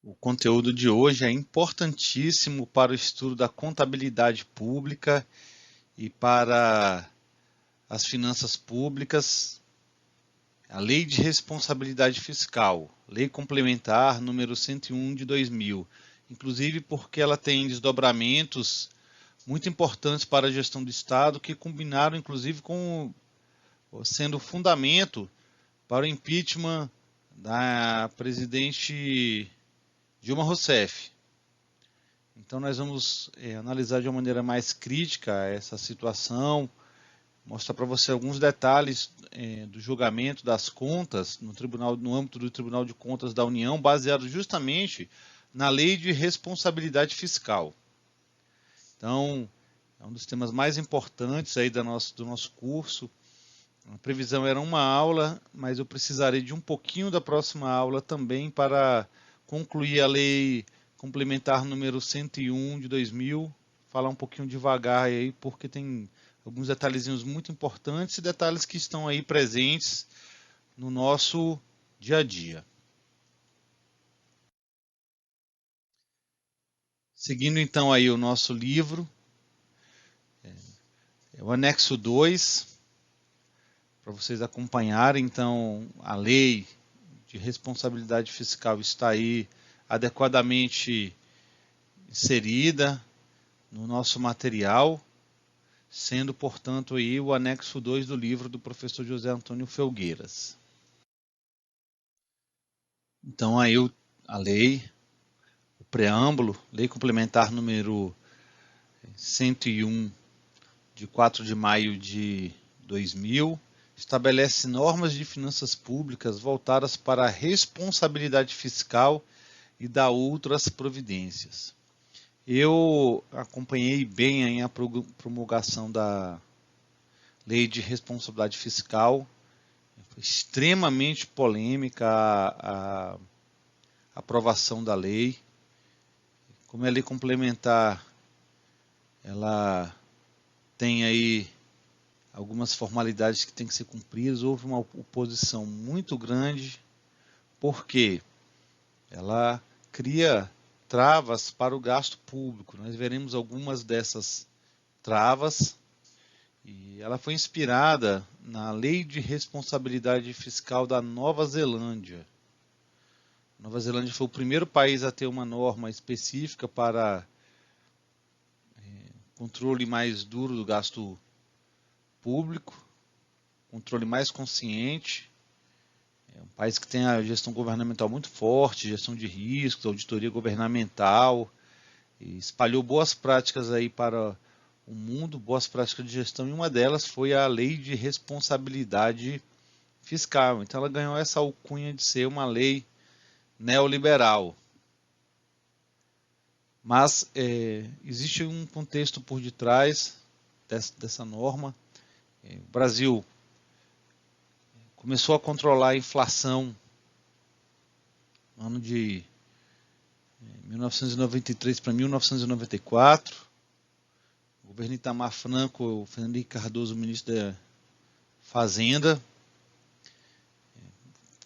O conteúdo de hoje é importantíssimo para o estudo da contabilidade pública e para as finanças públicas. A Lei de Responsabilidade Fiscal, Lei Complementar número 101 de 2000, inclusive porque ela tem desdobramentos muito importantes para a gestão do Estado que combinaram inclusive com sendo fundamento para o impeachment da presidente Dilma Rousseff. Então nós vamos analisar de uma maneira mais crítica essa situação, mostrar para você alguns detalhes do julgamento das contas no âmbito do Tribunal de Contas da União, baseado justamente na Lei de Responsabilidade Fiscal. Então, é um dos temas mais importantes aí do nosso curso. A previsão era uma aula, mas eu precisarei de um pouquinho da próxima aula também para concluir a Lei Complementar número 101 de 2000, falar um pouquinho devagar aí, porque tem alguns detalhezinhos muito importantes e detalhes que estão aí presentes no nosso dia a dia. Seguindo então aí o nosso livro, é o anexo 2, para vocês acompanharem. Então, a lei de responsabilidade fiscal está aí adequadamente inserida no nosso material, sendo, portanto, aí o anexo 2 do livro do professor José Antônio Felgueiras. Então, aí a lei, o preâmbulo, Lei Complementar número 101, de 4 de maio de 2000, estabelece normas de finanças públicas voltadas para a responsabilidade fiscal e dá outras providências. Eu acompanhei bem a promulgação da Lei de Responsabilidade Fiscal. Foi extremamente polêmica a aprovação da lei. Como é lei complementar, ela tem aí algumas formalidades que têm que ser cumpridas. Houve uma oposição muito grande, porque ela cria travas para o gasto público. Nós veremos algumas dessas travas, e ela foi inspirada na Lei de Responsabilidade Fiscal da Nova Zelândia. A Nova Zelândia foi o primeiro país a ter uma norma específica para controle mais duro do gasto público, controle mais consciente. É um país que tem a gestão governamental muito forte, gestão de riscos, auditoria governamental, e espalhou boas práticas aí para o mundo, boas práticas de gestão, e uma delas foi a Lei de Responsabilidade Fiscal. Então ela ganhou essa alcunha de ser uma lei neoliberal. Mas existe um contexto por detrás dessa norma. O Brasil começou a controlar a inflação no ano de 1993 para 1994. O governo Itamar Franco, o Fernando Henrique Cardoso, ministro da Fazenda,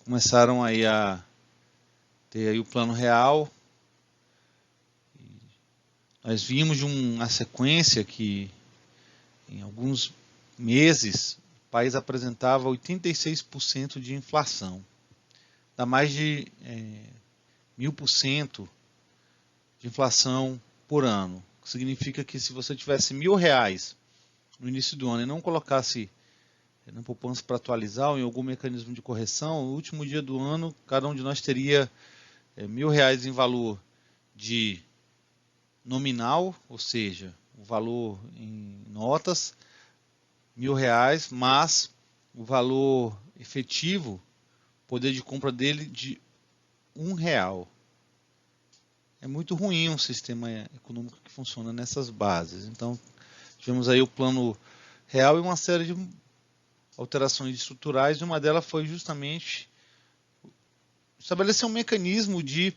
começaram aí a ter aí o Plano Real. Nós vimos de uma sequência que em alguns meses o país apresentava 86% de inflação, dá mais de 1000% de inflação por ano. Significa que se você tivesse R$1.000 no início do ano e não colocasse na poupança para atualizar ou em algum mecanismo de correção, no último dia do ano, cada um de nós teria R$1.000 em valor de nominal, ou seja, o valor em notas, R$1.000, mas o valor efetivo, poder de compra dele de R$1. É muito ruim um sistema econômico que funciona nessas bases. Então, tivemos aí o Plano Real e uma série de alterações estruturais, e uma delas foi justamente estabelecer um mecanismo de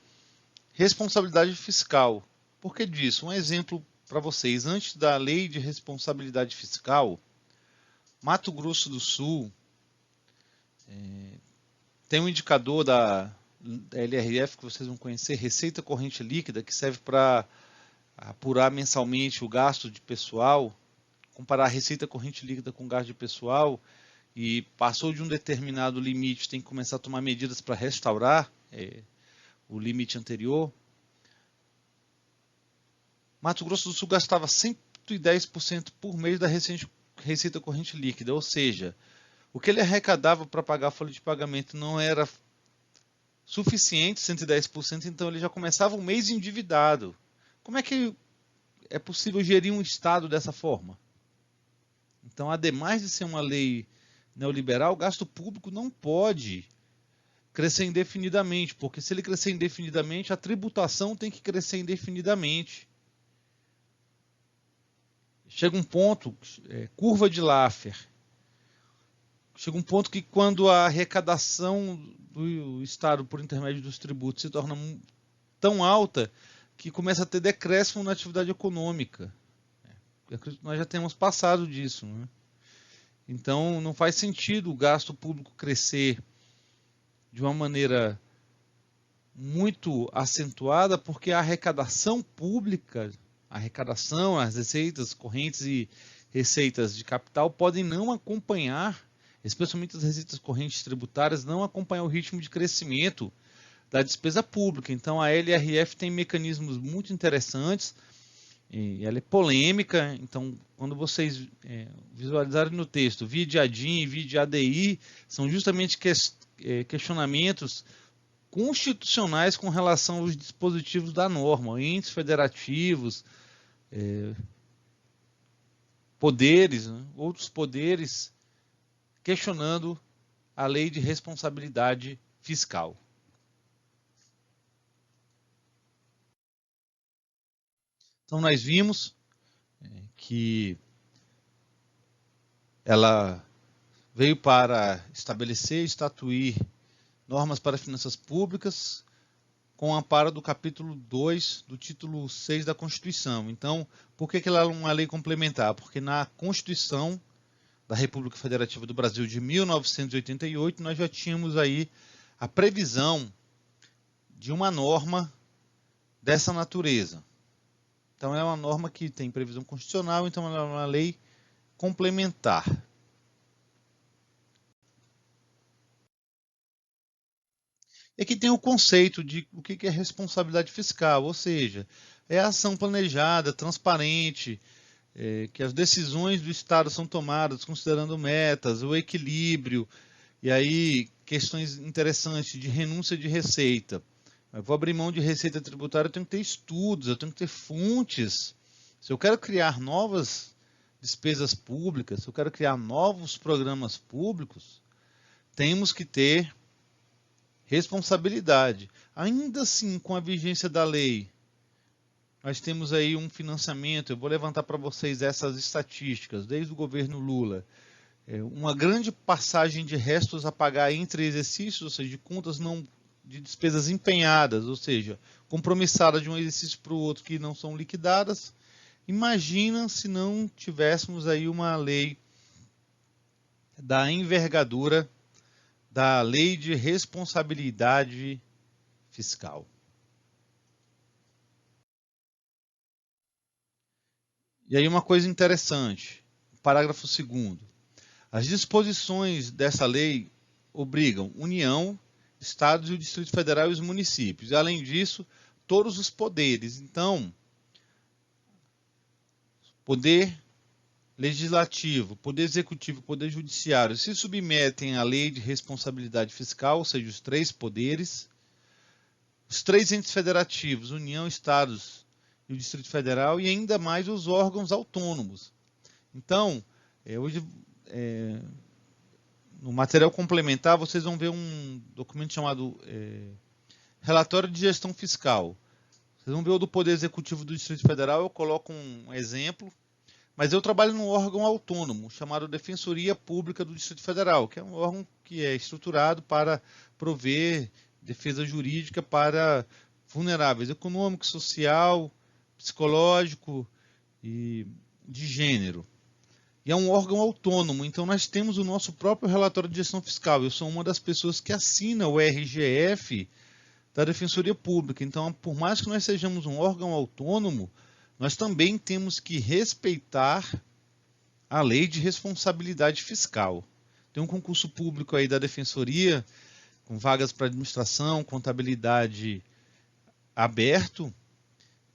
responsabilidade fiscal. Por que disso? Um exemplo para vocês. Antes da Lei de Responsabilidade Fiscal, Mato Grosso do Sul tem um indicador da da LRF que vocês vão conhecer, receita corrente líquida, que serve para apurar mensalmente o gasto de pessoal, comparar a receita corrente líquida com o gasto de pessoal, e passou de um determinado limite, tem que começar a tomar medidas para restaurar o limite anterior. Mato Grosso do Sul gastava 110% por mês da receita corrente líquida, ou seja, o que ele arrecadava para pagar a folha de pagamento não era suficiente, 110%, então ele já começava o mês endividado. Como é que é possível gerir um Estado dessa forma? Então, ademais de ser uma lei neoliberal, o gasto público não pode crescer indefinidamente, porque se ele crescer indefinidamente, a tributação tem que crescer indefinidamente. Chega um ponto, curva de Laffer, chega um ponto que quando a arrecadação do Estado por intermédio dos tributos se torna tão alta que começa a ter decréscimo na atividade econômica. Eu acredito que nós já temos passado disso, né? Então não faz sentido o gasto público crescer de uma maneira muito acentuada, porque a arrecadação pública, as receitas correntes e receitas de capital podem não acompanhar, especialmente as receitas correntes tributárias, não acompanhar o ritmo de crescimento da despesa pública. Então a LRF tem mecanismos muito interessantes, e ela é polêmica, então quando vocês visualizarem no texto vide ADIM e vide ADI, são justamente questionamentos constitucionais com relação aos dispositivos da norma, entes federativos, poderes, né, outros poderes, questionando a lei de responsabilidade fiscal. Então nós vimos que ela veio para estabelecer e estatuir normas para finanças públicas com amparo do capítulo 2 do título 6 da Constituição. Então, por que ela é uma lei complementar? Porque na Constituição da República Federativa do Brasil de 1988, nós já tínhamos aí a previsão de uma norma dessa natureza. Então, é uma norma que tem previsão constitucional, então ela é uma lei complementar. E aqui tem o conceito de o que é responsabilidade fiscal, ou seja, é a ação planejada, transparente, que as decisões do Estado são tomadas considerando metas, o equilíbrio, e aí questões interessantes de renúncia de receita. Eu vou abrir mão de receita tributária, eu tenho que ter estudos, eu tenho que ter fontes. Se eu quero criar novas despesas públicas, se eu quero criar novos programas públicos, temos que ter responsabilidade. Ainda assim, com a vigência da lei, nós temos aí um financiamento, eu vou levantar para vocês essas estatísticas, desde o governo Lula, uma grande passagem de restos a pagar entre exercícios, ou seja, de contas não de despesas empenhadas, ou seja, compromissadas de um exercício para o outro que não são liquidadas. Imagina se não tivéssemos aí uma lei da envergadura da Lei de Responsabilidade Fiscal. E aí uma coisa interessante, parágrafo 2º. As disposições dessa lei obrigam União, Estados e o Distrito Federal e os municípios. E, além disso, todos os poderes. Então, poder legislativo, poder executivo e poder judiciário se submetem à lei de responsabilidade fiscal, ou seja, os 3 poderes. Os 3 entes federativos, União, Estados e o Distrito Federal, e ainda mais os órgãos autônomos. Então, hoje, no material complementar, vocês vão ver um documento chamado Relatório de Gestão Fiscal. Vocês vão ver o do Poder Executivo do Distrito Federal, eu coloco um exemplo, mas eu trabalho num órgão autônomo, chamado Defensoria Pública do Distrito Federal, que é um órgão que é estruturado para prover defesa jurídica para vulneráveis econômico, social, psicológico e de gênero. E é um órgão autônomo, então nós temos o nosso próprio relatório de gestão fiscal. Eu sou uma das pessoas que assina o RGF da Defensoria Pública. Então, por mais que nós sejamos um órgão autônomo, nós também temos que respeitar a lei de responsabilidade fiscal. Tem um concurso público aí da Defensoria, com vagas para administração, contabilidade aberto,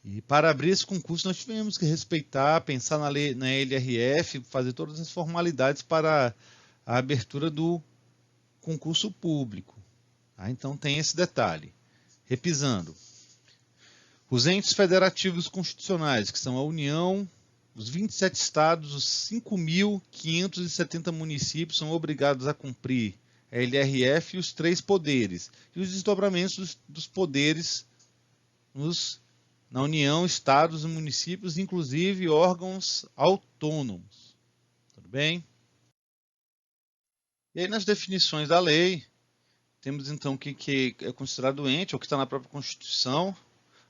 e para abrir esse concurso nós tivemos que respeitar, pensar na lei, na LRF, fazer todas as formalidades para a abertura do concurso público. Então tem esse detalhe. Repisando, os entes federativos constitucionais, que são a União, os 27 estados, os 5.570 municípios são obrigados a cumprir a LRF e os 3 poderes, e os desdobramentos dos poderes na União, estados e municípios, inclusive órgãos autônomos. Tudo bem? E aí nas definições da lei, temos então o que é considerado ente, ou que está na própria Constituição,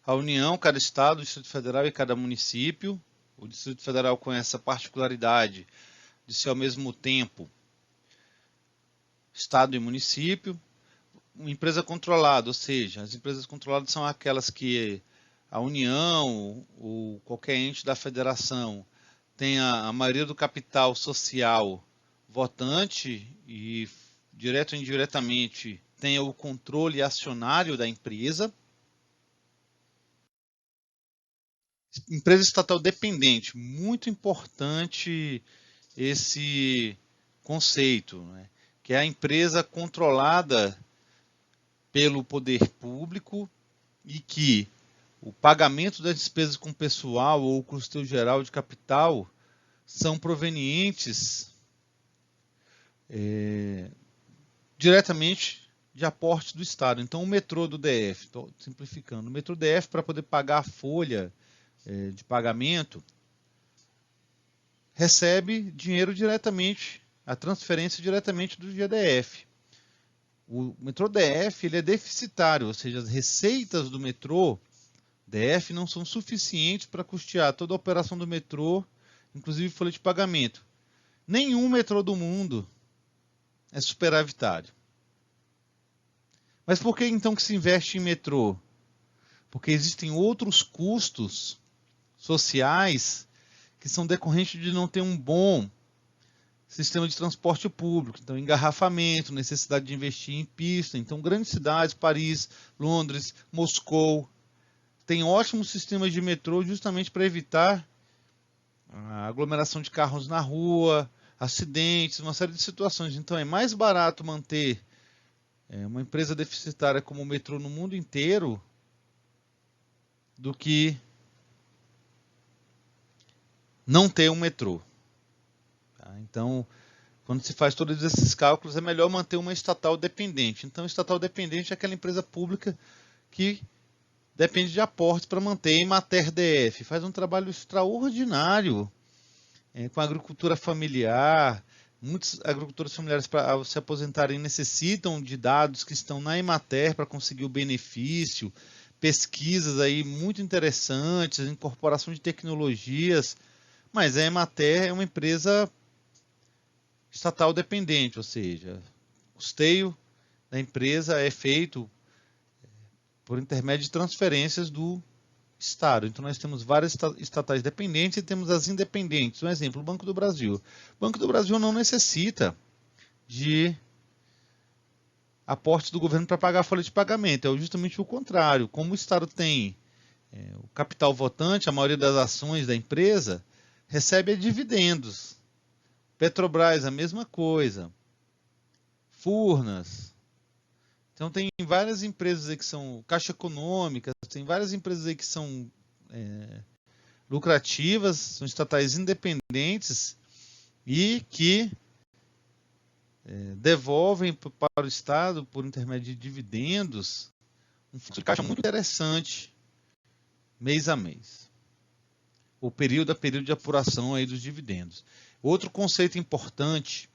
a União, cada estado, o Distrito Federal e cada município. O Distrito Federal com essa particularidade de ser ao mesmo tempo estado e município. Uma empresa controlada, ou seja, as empresas controladas são aquelas que a União ou qualquer ente da federação tem a maioria do capital social votante e direto ou indiretamente tenha o controle acionário da empresa. Empresa estatal dependente, muito importante esse conceito, né? Que é a empresa controlada pelo poder público e que o pagamento das despesas com pessoal ou custeio geral de capital são provenientes diretamente de aporte do Estado. Então, o metrô do DF, estou simplificando, o metrô DF, para poder pagar a folha de pagamento, recebe dinheiro diretamente, a transferência diretamente do GDF. O metrô DF ele é deficitário, ou seja, as receitas do metrô DF não são suficientes para custear toda a operação do metrô, inclusive folha de pagamento. Nenhum metrô do mundo é superavitário. Mas por que então que se investe em metrô? Porque existem outros custos sociais que são decorrentes de não ter um bom sistema de transporte público. Então, engarrafamento, necessidade de investir em pista. Então, grandes cidades, Paris, Londres, Moscou, têm ótimos sistemas de metrô justamente para evitar a aglomeração de carros na rua, acidentes, uma série de situações. Então, é mais barato manter uma empresa deficitária como o metrô no mundo inteiro do que não ter um metrô. Tá? Então, quando se faz todos esses cálculos, é melhor manter uma estatal dependente. Então, estatal dependente é aquela empresa pública que depende de aportes para manter. A Emater DF faz um trabalho extraordinário com a agricultura familiar. Muitos agricultores familiares, para se aposentarem, necessitam de dados que estão na Emater para conseguir o benefício. Pesquisas aí muito interessantes, incorporação de tecnologias. Mas a Emater é uma empresa estatal dependente, ou seja, o custeio da empresa é feito por intermédio de transferências do Estado. Então, nós temos várias estatais dependentes e temos as independentes. Um exemplo, o Banco do Brasil. O Banco do Brasil não necessita de aportes do governo para pagar a folha de pagamento. É justamente o contrário. Como o Estado tem o capital votante, a maioria das ações da empresa recebe dividendos. Petrobras, a mesma coisa. Furnas. Então, tem várias empresas aí que são Caixa Econômica, tem várias empresas aí que são lucrativas, são estatais independentes e que devolvem para o Estado, por intermédio de dividendos, um fluxo de caixa muito interessante, mês a mês. O período a período de apuração aí dos dividendos. Outro conceito importante,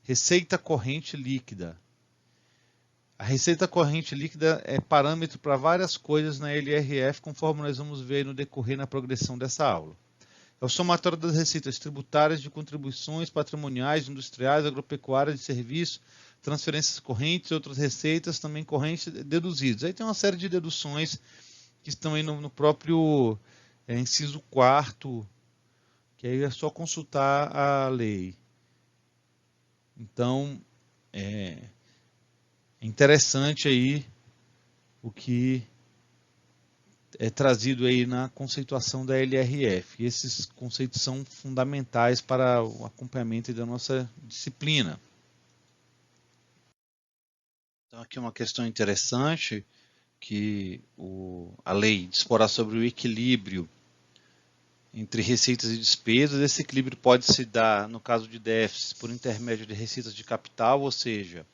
receita corrente líquida. A receita corrente líquida é parâmetro para várias coisas na LRF, conforme nós vamos ver no decorrer na progressão dessa aula. É o somatório das receitas tributárias, de contribuições patrimoniais, industriais, agropecuárias, de serviço, transferências correntes e outras receitas também correntes deduzidas. Aí tem uma série de deduções que estão aí no próprio inciso 4º, que aí é só consultar a lei. Então, é interessante aí o que é trazido aí na conceituação da LRF. E esses conceitos são fundamentais para o acompanhamento da nossa disciplina. Então, aqui uma questão interessante, que a lei disporá sobre o equilíbrio entre receitas e despesas. Esse equilíbrio pode se dar, no caso de déficits, por intermédio de receitas de capital, ou seja,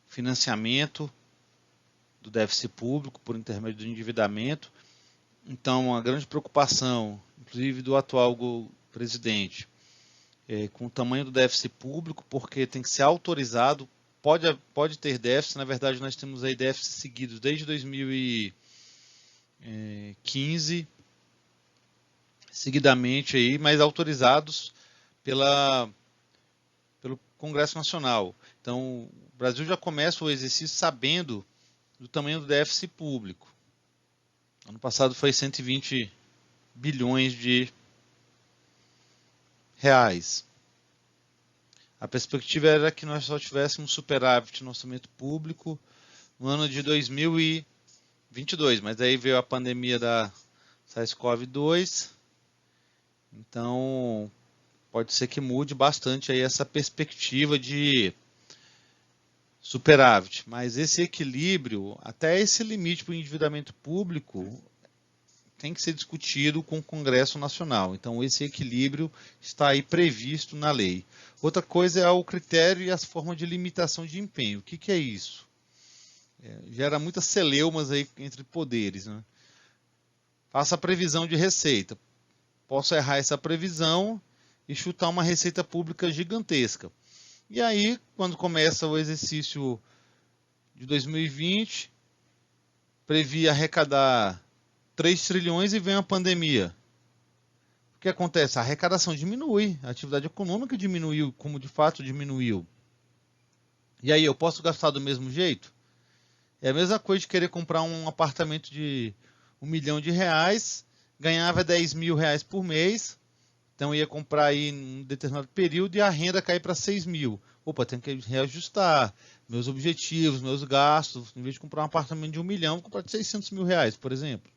financiamento do déficit público por intermédio do endividamento. Então, a grande preocupação, inclusive do atual presidente, com o tamanho do déficit público, porque tem que ser autorizado, pode ter déficit. Na verdade, nós temos aí déficits seguidos desde 2015, seguidamente aí, mas autorizados pelo Congresso Nacional. Então, o Brasil já começa o exercício sabendo do tamanho do déficit público. Ano passado foi 120 bilhões de reais. A perspectiva era que nós só tivéssemos superávit no orçamento público no ano de 2022, mas aí veio a pandemia da SARS-CoV-2, então pode ser que mude bastante aí essa perspectiva de superávit, mas esse equilíbrio, até esse limite para o endividamento público, tem que ser discutido com o Congresso Nacional. Então, esse equilíbrio está aí previsto na lei. Outra coisa é o critério e as formas de limitação de empenho. O que é isso? Gera muitas celeumas aí entre poderes, né? Faça a previsão de receita. Posso errar essa previsão e chutar uma receita pública gigantesca. E aí, quando começa o exercício de 2020, previa arrecadar 3 trilhões e vem a pandemia. O que acontece? A arrecadação diminui, a atividade econômica diminuiu, como de fato diminuiu. E aí, eu posso gastar do mesmo jeito? É a mesma coisa de querer comprar um apartamento de R$1 milhão, ganhava R$10.000 por mês, então ia comprar aí em um determinado período e a renda cai para 6 mil. Opa, tem que reajustar meus objetivos, meus gastos. Em vez de comprar um apartamento de R$1 milhão, vou comprar de R$600 mil, por exemplo.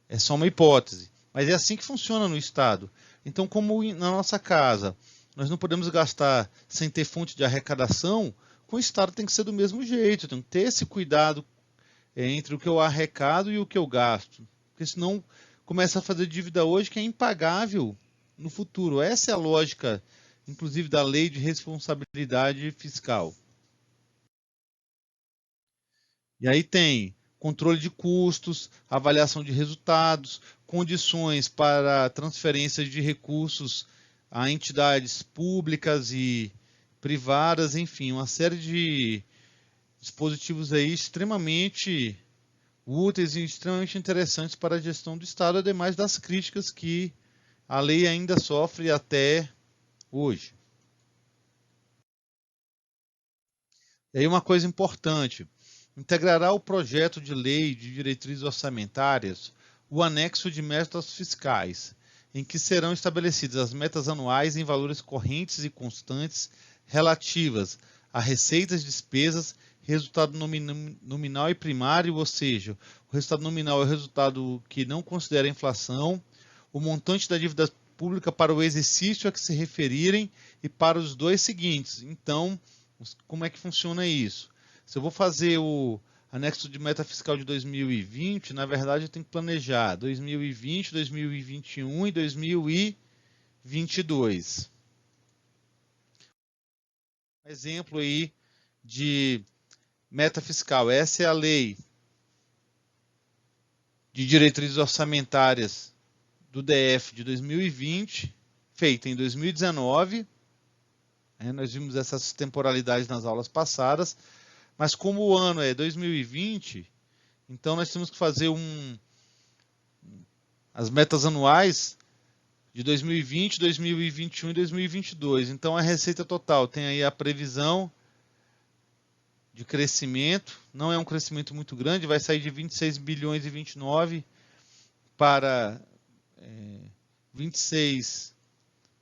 É só uma hipótese. Mas é assim que funciona no Estado. Então, como na nossa casa, nós não podemos gastar sem ter fonte de arrecadação, com o Estado tem que ser do mesmo jeito. Tem que ter esse cuidado entre o que eu arrecado e o que eu gasto. Porque senão começa a fazer dívida hoje que é impagável no futuro. Essa é a lógica, inclusive, da lei de responsabilidade fiscal. E aí tem controle de custos, avaliação de resultados, condições para transferência de recursos a entidades públicas e privadas, enfim, uma série de dispositivos aí extremamente úteis e extremamente interessantes para a gestão do Estado, ademais das críticas que a lei ainda sofre até hoje. E aí uma coisa importante, integrará o projeto de lei de diretrizes orçamentárias o anexo de metas fiscais, em que serão estabelecidas as metas anuais em valores correntes e constantes relativas a receitas, despesas, resultado nominal e primário, ou seja, o resultado nominal é o resultado que não considera a inflação, o montante da dívida pública para o exercício a que se referirem e para os dois seguintes. Então, como é que funciona isso? Se eu vou fazer o anexo de meta fiscal de 2020, na verdade eu tenho que planejar 2020, 2021 e 2022. Exemplo aí de meta fiscal. Essa é a lei de diretrizes orçamentárias do DF de 2020, feita em 2019. Nós vimos essas temporalidades nas aulas passadas, mas como o ano é 2020, então nós temos que fazer as metas anuais de 2020, 2021 e 2022. Então a receita total tem aí a previsão de crescimento, não é um crescimento muito grande, vai sair de 26 bilhões e 29 para 26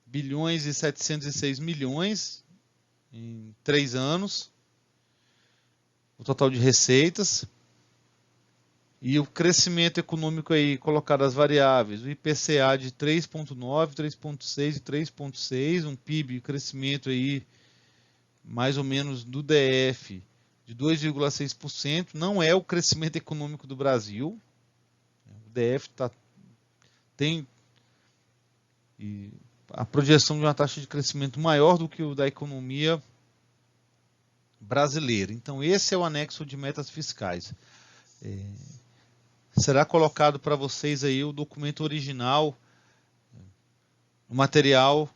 bilhões e 706 milhões em 3 anos, o total de receitas. E o crescimento econômico aí, colocado as variáveis, o IPCA de 3,9, 3,6 e 3,6, um PIB, crescimento aí mais ou menos do DF de 2,6%, não é o crescimento econômico do Brasil. O DF tem a projeção de uma taxa de crescimento maior do que o da economia brasileira. Então esse é o anexo de metas fiscais. Será colocado para vocês aí o documento original, o material,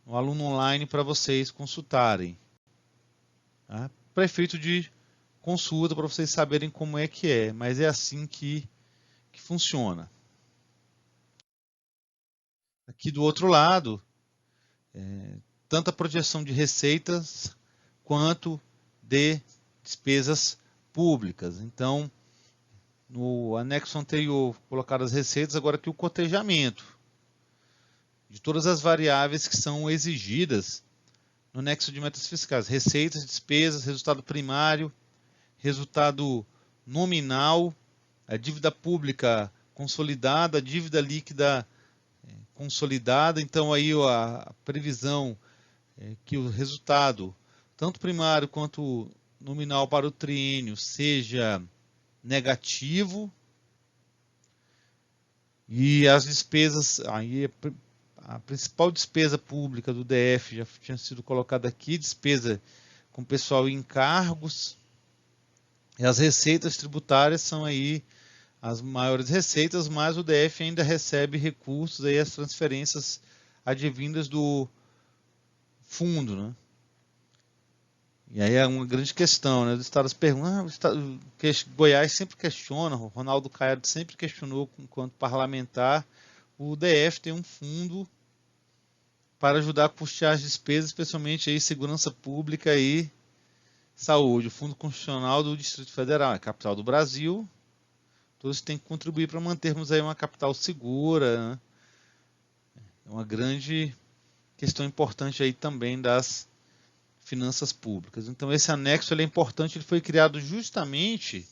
o aluno online para vocês consultarem. Tá? Prefeito de consulta para vocês saberem como é que é, mas é assim que funciona. Aqui do outro lado, tanto a projeção de receitas quanto de despesas públicas. Então, no anexo anterior, colocaram as receitas, agora aqui o cotejamento de todas as variáveis que são exigidas no anexo de metas fiscais. Receitas, despesas, resultado primário, resultado nominal, a dívida pública consolidada, a dívida líquida consolidada. Então, aí a previsão é que o resultado, tanto primário quanto nominal para o triênio, seja negativo, e as despesas, aí a principal despesa pública do DF já tinha sido colocada aqui, despesa com pessoal e encargos, e as receitas tributárias são aí as maiores receitas, mas o DF ainda recebe recursos, aí as transferências advindas do fundo, né? E aí é uma grande questão, né? Os estados perguntam, Goiás sempre questiona, o Ronaldo Caiado sempre questionou, enquanto parlamentar, o DF tem um fundo para ajudar a custear as despesas, especialmente aí segurança pública e saúde. O Fundo Constitucional do Distrito Federal, a capital do Brasil, todos têm que contribuir para mantermos aí uma capital segura, né? É uma grande questão importante aí também das finanças públicas. Então esse anexo ele é importante, ele foi criado justamente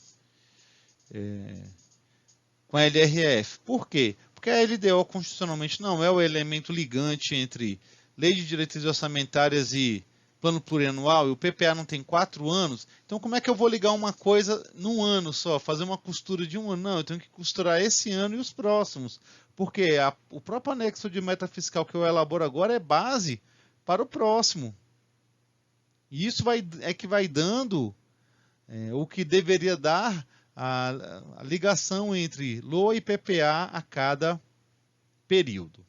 com a LRF. Por quê? Porque a LDO constitucionalmente não é o elemento ligante entre lei de diretrizes orçamentárias e plano plurianual, e o PPA não tem 4 anos, então como é que eu vou ligar uma coisa num ano só, fazer uma costura de um ano? Não, eu tenho que costurar esse ano e os próximos, porque o próprio anexo de meta fiscal que eu elaboro agora é base para o próximo. E isso é que vai dando o que deveria dar a ligação entre LOA e PPA a cada período.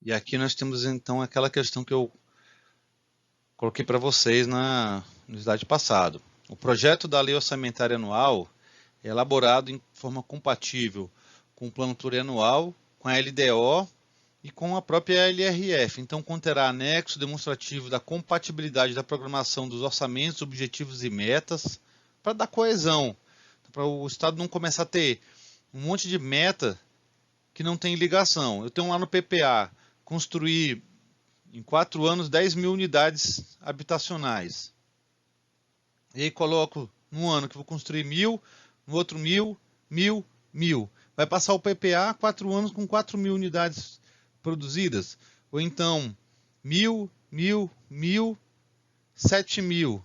E aqui nós temos então aquela questão que eu coloquei para vocês no slide passado. O projeto da Lei Orçamentária Anual é elaborado em forma compatível com o Plano Plurianual, com a LDO e com a própria LRF. Então, conterá anexo demonstrativo da compatibilidade da programação dos orçamentos, objetivos e metas, para dar coesão, para o Estado não começar a ter um monte de meta que não tem ligação. Eu tenho lá no PPA, construir em 4 anos 10 mil unidades habitacionais. E aí coloco num ano que vou construir 1.000, no outro 1.000, 1.000, 1.000. Vai passar o PPA 4 anos com 4 mil unidades produzidas. Ou então 1.000, 1.000, 1.000, 7.000.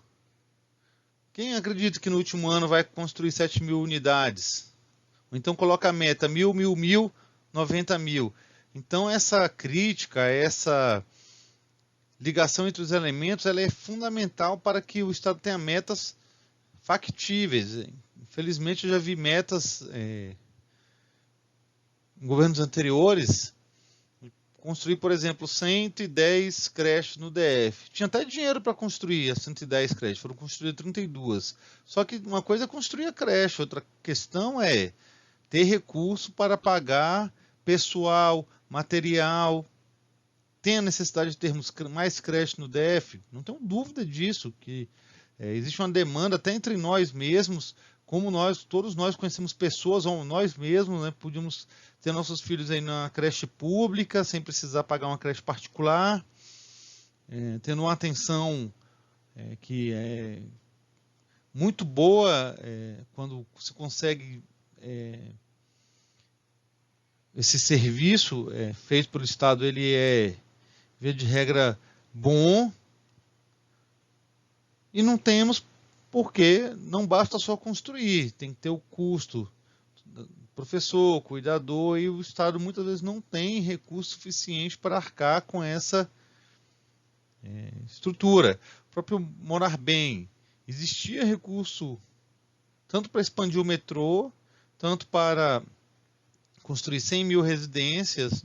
Quem acredita que no último ano vai construir 7.000 unidades? Ou então coloca a meta 1.000, 1.000, 1.000, 90.000. Então essa crítica, essa ligação entre os elementos, ela é fundamental para que o Estado tenha metas factíveis. Infelizmente eu já vi metas em governos anteriores, construir, por exemplo, 110 creches no DF. Tinha até dinheiro para construir as 110 creches, foram construídas 32. Só que uma coisa é construir a creche, outra questão é ter recurso para pagar pessoal, material. Tem a necessidade de termos mais crédito no DF? Não tenho dúvida disso, que existe uma demanda até entre nós mesmos, como todos nós conhecemos pessoas, ou nós mesmos, né, podíamos ter nossos filhos aí na creche pública, sem precisar pagar uma creche particular, tendo uma atenção que é muito boa, quando você consegue esse serviço feito pelo Estado, ele é, via de regra, bom, e não temos porque não basta só construir, tem que ter o custo do professor, cuidador, e o Estado muitas vezes não tem recurso suficiente para arcar com essa estrutura. O próprio Morar Bem, existia recurso tanto para expandir o metrô, tanto para construir 100 mil residências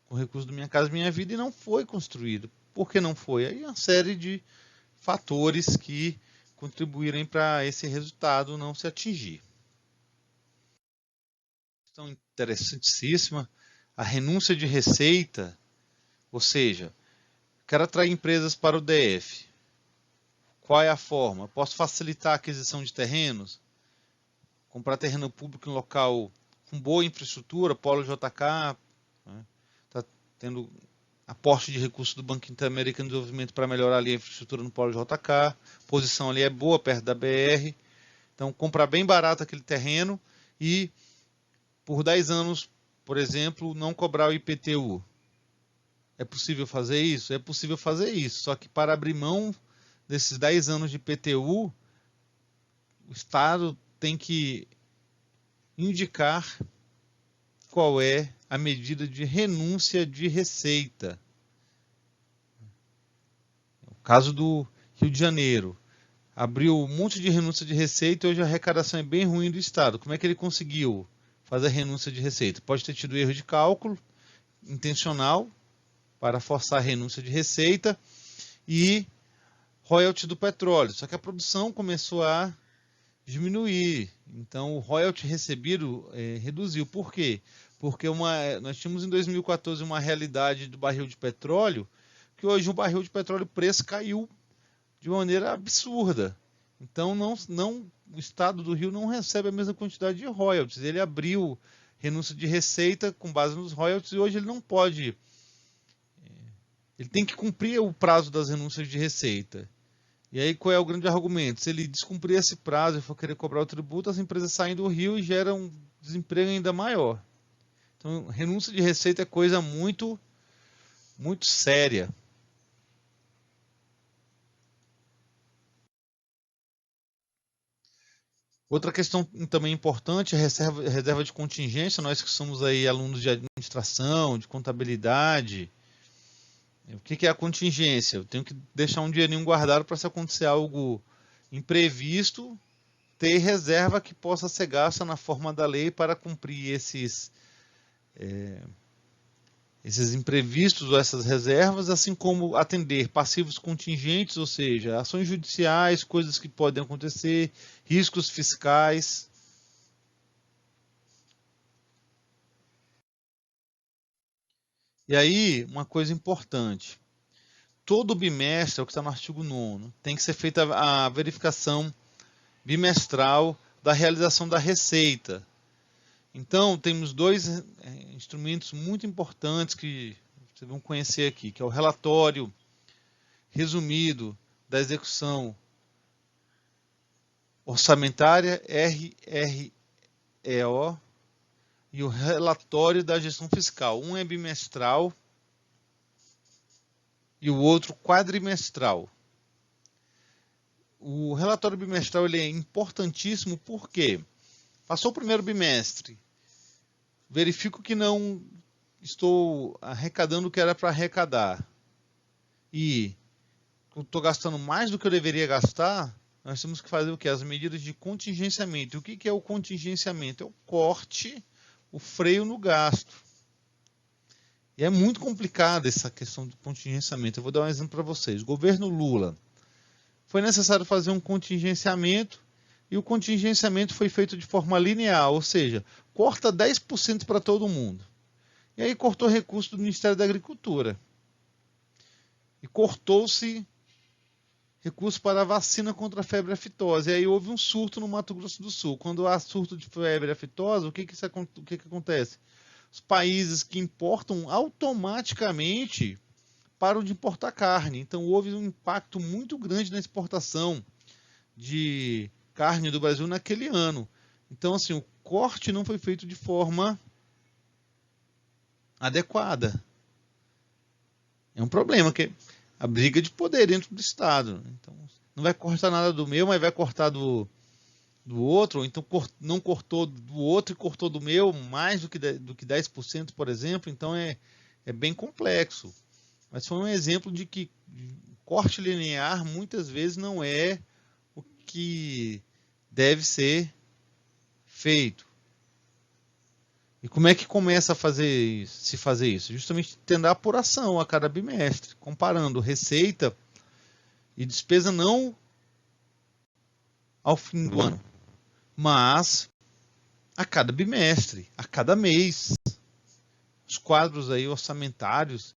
com recurso do Minha Casa Minha Vida, e não foi construído. Por que não foi? Aí uma série de fatores que contribuírem para esse resultado não se atingir. Questão interessantíssima, a renúncia de receita, ou seja, quero atrair empresas para o DF. Qual é a forma? Posso facilitar a aquisição de terrenos? Comprar terreno público em local com boa infraestrutura, polo JK, está tendo aporte de recursos do Banco Interamericano de Desenvolvimento para melhorar ali a infraestrutura no polo JK, a posição ali é boa, perto da BR, então comprar bem barato aquele terreno e por 10 anos, por exemplo, não cobrar o IPTU. É possível fazer isso? É possível fazer isso, só que para abrir mão desses 10 anos de IPTU, o Estado tem que indicar qual é a medida de renúncia de receita. O caso do Rio de Janeiro. Abriu um monte de renúncia de receita e hoje a arrecadação é bem ruim do Estado. Como é que ele conseguiu fazer a renúncia de receita? Pode ter tido erro de cálculo intencional para forçar a renúncia de receita e royalty do petróleo. Só que a produção começou a diminuir. Então o royalty recebido reduziu. Por quê? Porque nós tínhamos em 2014 uma realidade do barril de petróleo, que hoje o barril de petróleo, o preço caiu de maneira absurda. Então o Estado do Rio não recebe a mesma quantidade de royalties. Ele abriu renúncia de receita com base nos royalties e hoje ele não pode. Ele tem que cumprir o prazo das renúncias de receita. E aí qual é o grande argumento? Se ele descumprir esse prazo e for querer cobrar o tributo, as empresas saem do Rio e geram um desemprego ainda maior. Então, renúncia de receita é coisa muito, muito séria. Outra questão também importante é a reserva de contingência. Nós que somos aí alunos de administração, de contabilidade, o que é a contingência? Eu tenho que deixar um dinheirinho guardado para se acontecer algo imprevisto, ter reserva que possa ser gasta na forma da lei para cumprir esses imprevistos ou essas reservas, assim como atender passivos contingentes, ou seja, ações judiciais, coisas que podem acontecer, riscos fiscais. E aí, uma coisa importante, todo bimestre, é o que está no artigo 9º, tem que ser feita a verificação bimestral da realização da receita. Então, temos dois instrumentos muito importantes que vocês vão conhecer aqui, que é o relatório resumido da execução orçamentária, RREO, e o relatório da gestão fiscal. Um é bimestral e o outro quadrimestral. O relatório bimestral ele é importantíssimo porque passou o primeiro bimestre, verifico que não estou arrecadando o que era para arrecadar e estou gastando mais do que eu deveria gastar, nós temos que fazer o que? As medidas de contingenciamento. E o que é o contingenciamento? É o corte, o freio no gasto. E é muito complicada essa questão do contingenciamento. Eu vou dar um exemplo para vocês. O governo Lula foi necessário fazer um contingenciamento e o contingenciamento foi feito de forma linear, ou seja, corta 10% para todo mundo. E aí cortou recurso do Ministério da Agricultura. E cortou-se recurso para a vacina contra a febre aftosa. E aí houve um surto no Mato Grosso do Sul. Quando há surto de febre aftosa, o que acontece? Os países que importam automaticamente param de importar carne. Então houve um impacto muito grande na exportação de carne do Brasil naquele ano. Então, assim, o corte não foi feito de forma adequada. É um problema, que a briga de poder dentro do Estado. Então, não vai cortar nada do meu, mas vai cortar do outro, ou então não cortou do outro e cortou do meu mais do que 10%, por exemplo. Então, é bem complexo. Mas foi um exemplo de que corte linear muitas vezes não é o que deve ser feito. E como é que começa a se fazer isso? Justamente tendo a apuração a cada bimestre, comparando receita e despesa não ao fim do ano, mas a cada bimestre, a cada mês. Os quadros aí orçamentários,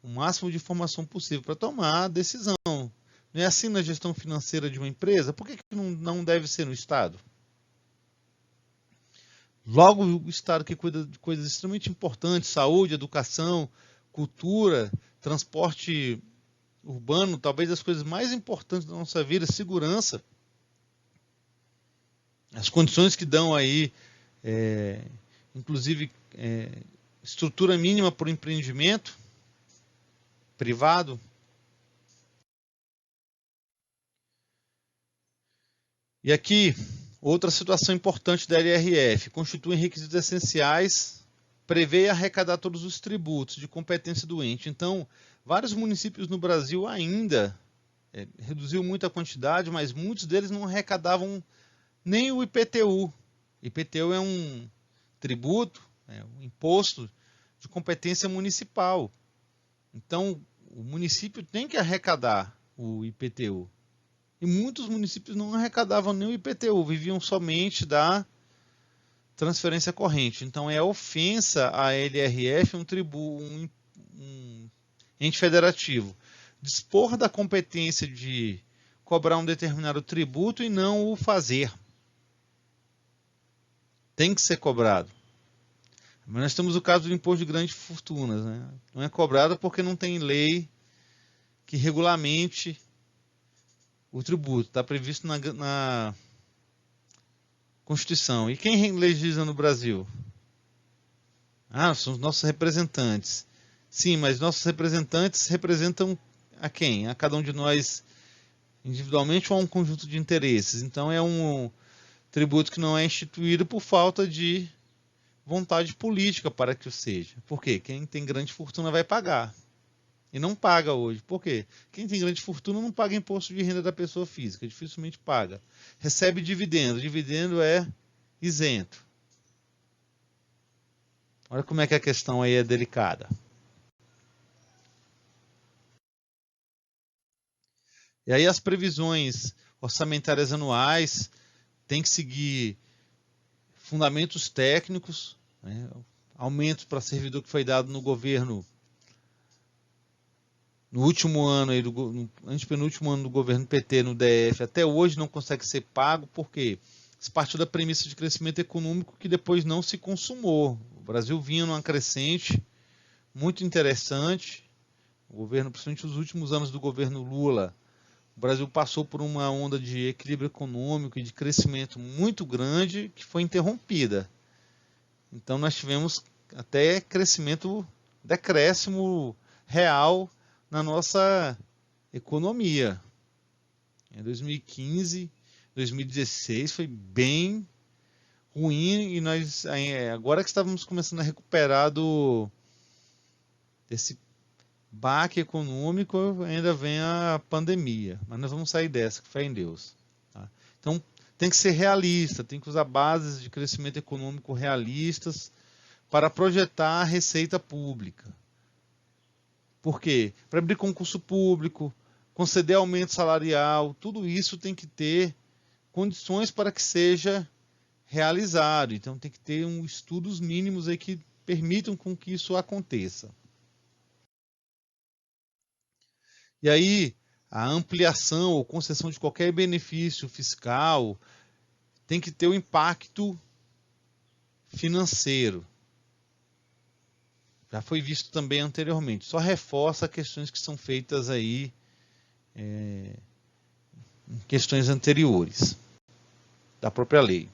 o máximo de informação possível para tomar a decisão. Não é assim na gestão financeira de uma empresa? Por que não deve ser no Estado? Logo, o Estado que cuida de coisas extremamente importantes, saúde, educação, cultura, transporte urbano, talvez as coisas mais importantes da nossa vida, segurança, as condições que dão aí, inclusive, estrutura mínima para o empreendimento privado. E aqui, outra situação importante da LRF, constituem requisitos essenciais, prevê arrecadar todos os tributos de competência do ente. Então, vários municípios no Brasil ainda reduziu muito a quantidade, mas muitos deles não arrecadavam nem o IPTU. IPTU é um tributo, um imposto de competência municipal. Então, o município tem que arrecadar o IPTU. E muitos municípios não arrecadavam nem o IPTU, viviam somente da transferência corrente. Então é ofensa à LRF, um ente federativo, dispor da competência de cobrar um determinado tributo e não o fazer. Tem que ser cobrado. Mas nós temos o caso do imposto de grandes fortunas, né? Não é cobrado porque não tem lei que regulamente o tributo. Está previsto na Constituição. E quem legisla no Brasil? São os nossos representantes. Sim, mas nossos representantes representam a quem? A cada um de nós individualmente ou a um conjunto de interesses. Então é um tributo que não é instituído por falta de vontade política para que o seja. Por quê? Quem tem grande fortuna vai pagar. E não paga hoje. Por quê? Quem tem grande fortuna não paga imposto de renda da pessoa física, dificilmente paga. Recebe dividendo. Dividendo é isento. Olha como é que a questão aí é delicada. E aí as previsões orçamentárias anuais têm que seguir fundamentos técnicos, né? Aumento para servidor que foi dado no governo no último ano, no antepenúltimo ano do governo PT no DF, até hoje não consegue ser pago, porque se partiu da premissa de crescimento econômico que depois não se consumou. O Brasil vinha numa crescente muito interessante, o governo, principalmente nos últimos anos do governo Lula, o Brasil passou por uma onda de equilíbrio econômico e de crescimento muito grande que foi interrompida. Então nós tivemos até decréscimo real na nossa economia. Em 2015, 2016 foi bem ruim e nós agora que estávamos começando a recuperar desse baque econômico, ainda vem a pandemia, mas nós vamos sair dessa, que fé em Deus. Tá? Então tem que ser realista, tem que usar bases de crescimento econômico realistas para projetar a receita pública. Por quê? Para abrir concurso público, conceder aumento salarial, tudo isso tem que ter condições para que seja realizado. Então tem que ter estudos mínimos aí que permitam com que isso aconteça. E aí, a ampliação ou concessão de qualquer benefício fiscal tem que ter um impacto financeiro. Já foi visto também anteriormente. Só reforça questões que são feitas aí em questões anteriores da própria lei.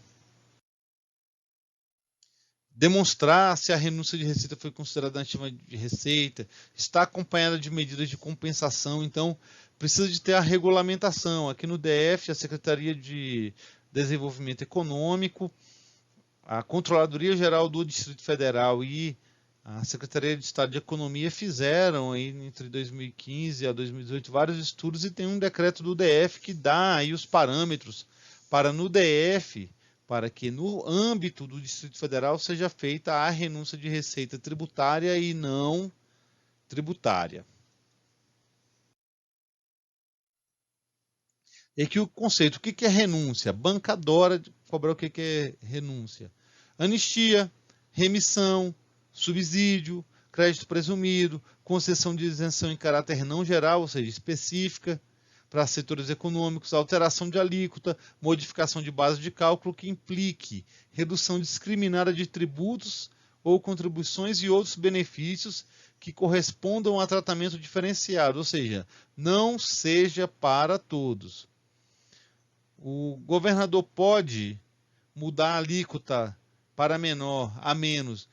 Demonstrar se a renúncia de receita foi considerada ativa de receita, está acompanhada de medidas de compensação, então precisa de ter a regulamentação. Aqui no DF, a Secretaria de Desenvolvimento Econômico, a Controladoria Geral do Distrito Federal e a Secretaria de Estado de Economia fizeram aí, entre 2015 a 2018 vários estudos e tem um decreto do DF que dá aí os parâmetros para no DF, para que no âmbito do Distrito Federal seja feita a renúncia de receita tributária e não tributária. E aqui o conceito, o que é renúncia? Bancadora de cobrar o que é renúncia? Anistia, remissão, subsídio, crédito presumido, concessão de isenção em caráter não geral, ou seja, específica, para setores econômicos, alteração de alíquota, modificação de base de cálculo que implique redução discriminada de tributos ou contribuições e outros benefícios que correspondam a tratamento diferenciado, ou seja, não seja para todos. O governador pode mudar a alíquota para menor a menos,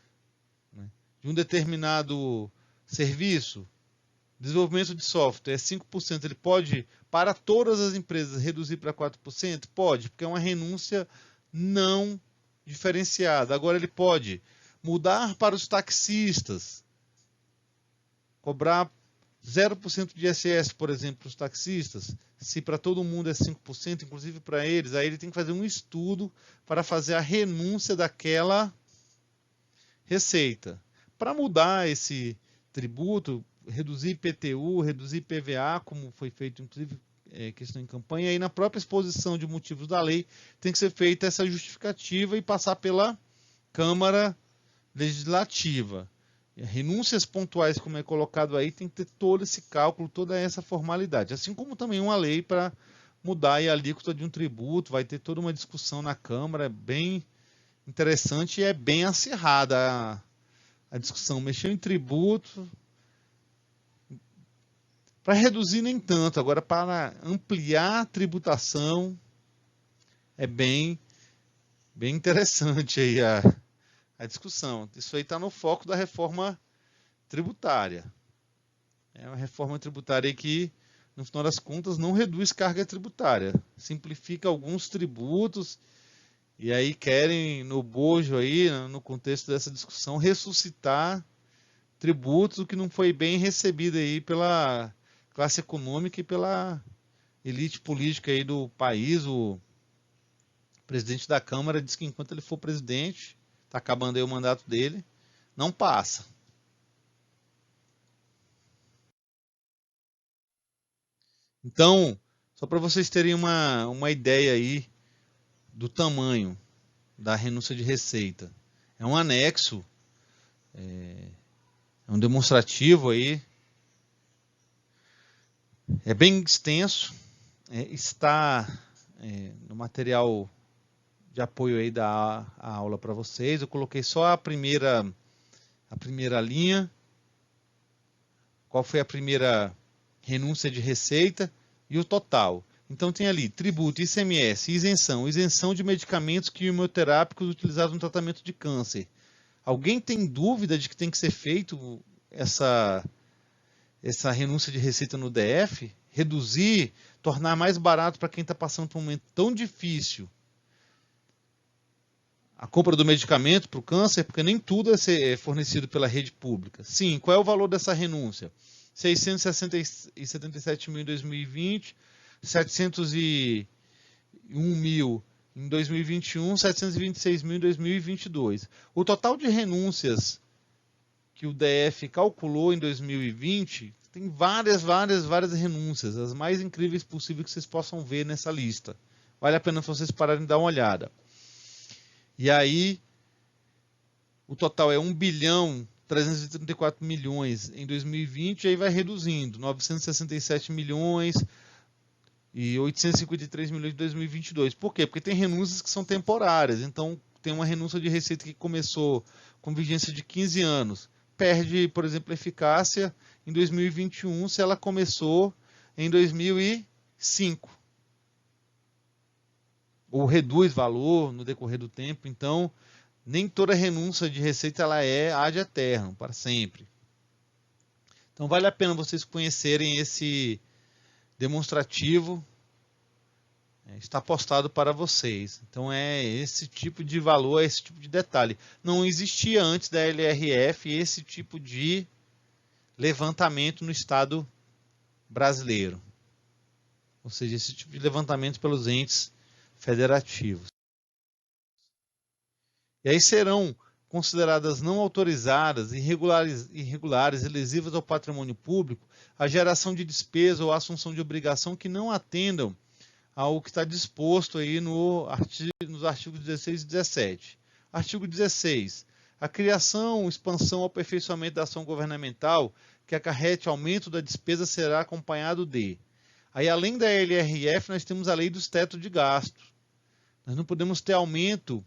né, de um determinado serviço. Desenvolvimento de software é 5%, ele pode, para todas as empresas, reduzir para 4%? Pode, porque é uma renúncia não diferenciada. Agora ele pode mudar para os taxistas, cobrar 0% de ISS, por exemplo, para os taxistas, se para todo mundo é 5%, inclusive para eles, aí ele tem que fazer um estudo para fazer a renúncia daquela receita. Para mudar esse tributo, reduzir IPTU, reduzir IPVA, como foi feito, inclusive, questão em campanha, aí na própria exposição de motivos da lei tem que ser feita essa justificativa e passar pela Câmara Legislativa. Renúncias pontuais, como é colocado aí, tem que ter todo esse cálculo, toda essa formalidade. Assim como também uma lei para mudar a alíquota de um tributo, vai ter toda uma discussão na Câmara, é bem interessante e é bem acirrada a discussão. Mexer em tributo, para reduzir nem tanto, agora para ampliar a tributação, é bem interessante aí a discussão. Isso aí está no foco da reforma tributária. É uma reforma tributária que, no final das contas, não reduz carga tributária. Simplifica alguns tributos e aí querem, no bojo aí, no contexto dessa discussão, ressuscitar tributos, o que não foi bem recebido aí pela classe econômica e pela elite política aí do país. O presidente da Câmara disse que enquanto ele for presidente, está acabando aí o mandato dele, não passa. Então, só para vocês terem uma ideia aí do tamanho da renúncia de receita. É um anexo, é um demonstrativo aí, é bem extenso, está no material de apoio aí da aula para vocês. Eu coloquei só a primeira linha, qual foi a primeira renúncia de receita e o total. Então tem ali tributo, ICMS, isenção de medicamentos quimioterápicos utilizados no tratamento de câncer. Alguém tem dúvida de que tem que ser feito essa renúncia de receita no DF? Reduzir, tornar mais barato para quem está passando por um momento tão difícil a compra do medicamento para o câncer, porque nem tudo é fornecido pela rede pública. Sim, qual é o valor dessa renúncia? 677 mil em 2020, 701 mil em 2021, 726 mil em 2022. O total de renúncias que o DF calculou em 2020 tem várias renúncias, as mais incríveis possíveis que vocês possam ver nessa lista. Vale a pena vocês pararem e dar uma olhada. E aí, o total é 1.334 bilhões em 2020, e aí vai reduzindo, 967 milhões e 853 milhões em 2022. Por quê? Porque tem renúncias que são temporárias. Então, tem uma renúncia de receita que começou com vigência de 15 anos. Perde, por exemplo, eficácia em 2021 se ela começou em 2005. Ou reduz valor no decorrer do tempo. Então, nem toda renúncia de receita ela é ad eterno, para sempre. Então, vale a pena vocês conhecerem esse demonstrativo. Está postado para vocês. Então é esse tipo de valor, esse tipo de detalhe. Não existia antes da LRF esse tipo de levantamento no Estado brasileiro. Ou seja, esse tipo de levantamento pelos entes federativos. E aí serão consideradas não autorizadas, irregulares e lesivas ao patrimônio público a geração de despesa ou a assunção de obrigação que não atendam ao que está disposto aí nos artigos 16 e 17. Artigo 16. A criação, expansão ou aperfeiçoamento da ação governamental que acarrete aumento da despesa será acompanhado de. Aí, além da LRF, nós temos a lei dos tetos de gastos. Nós não podemos ter aumento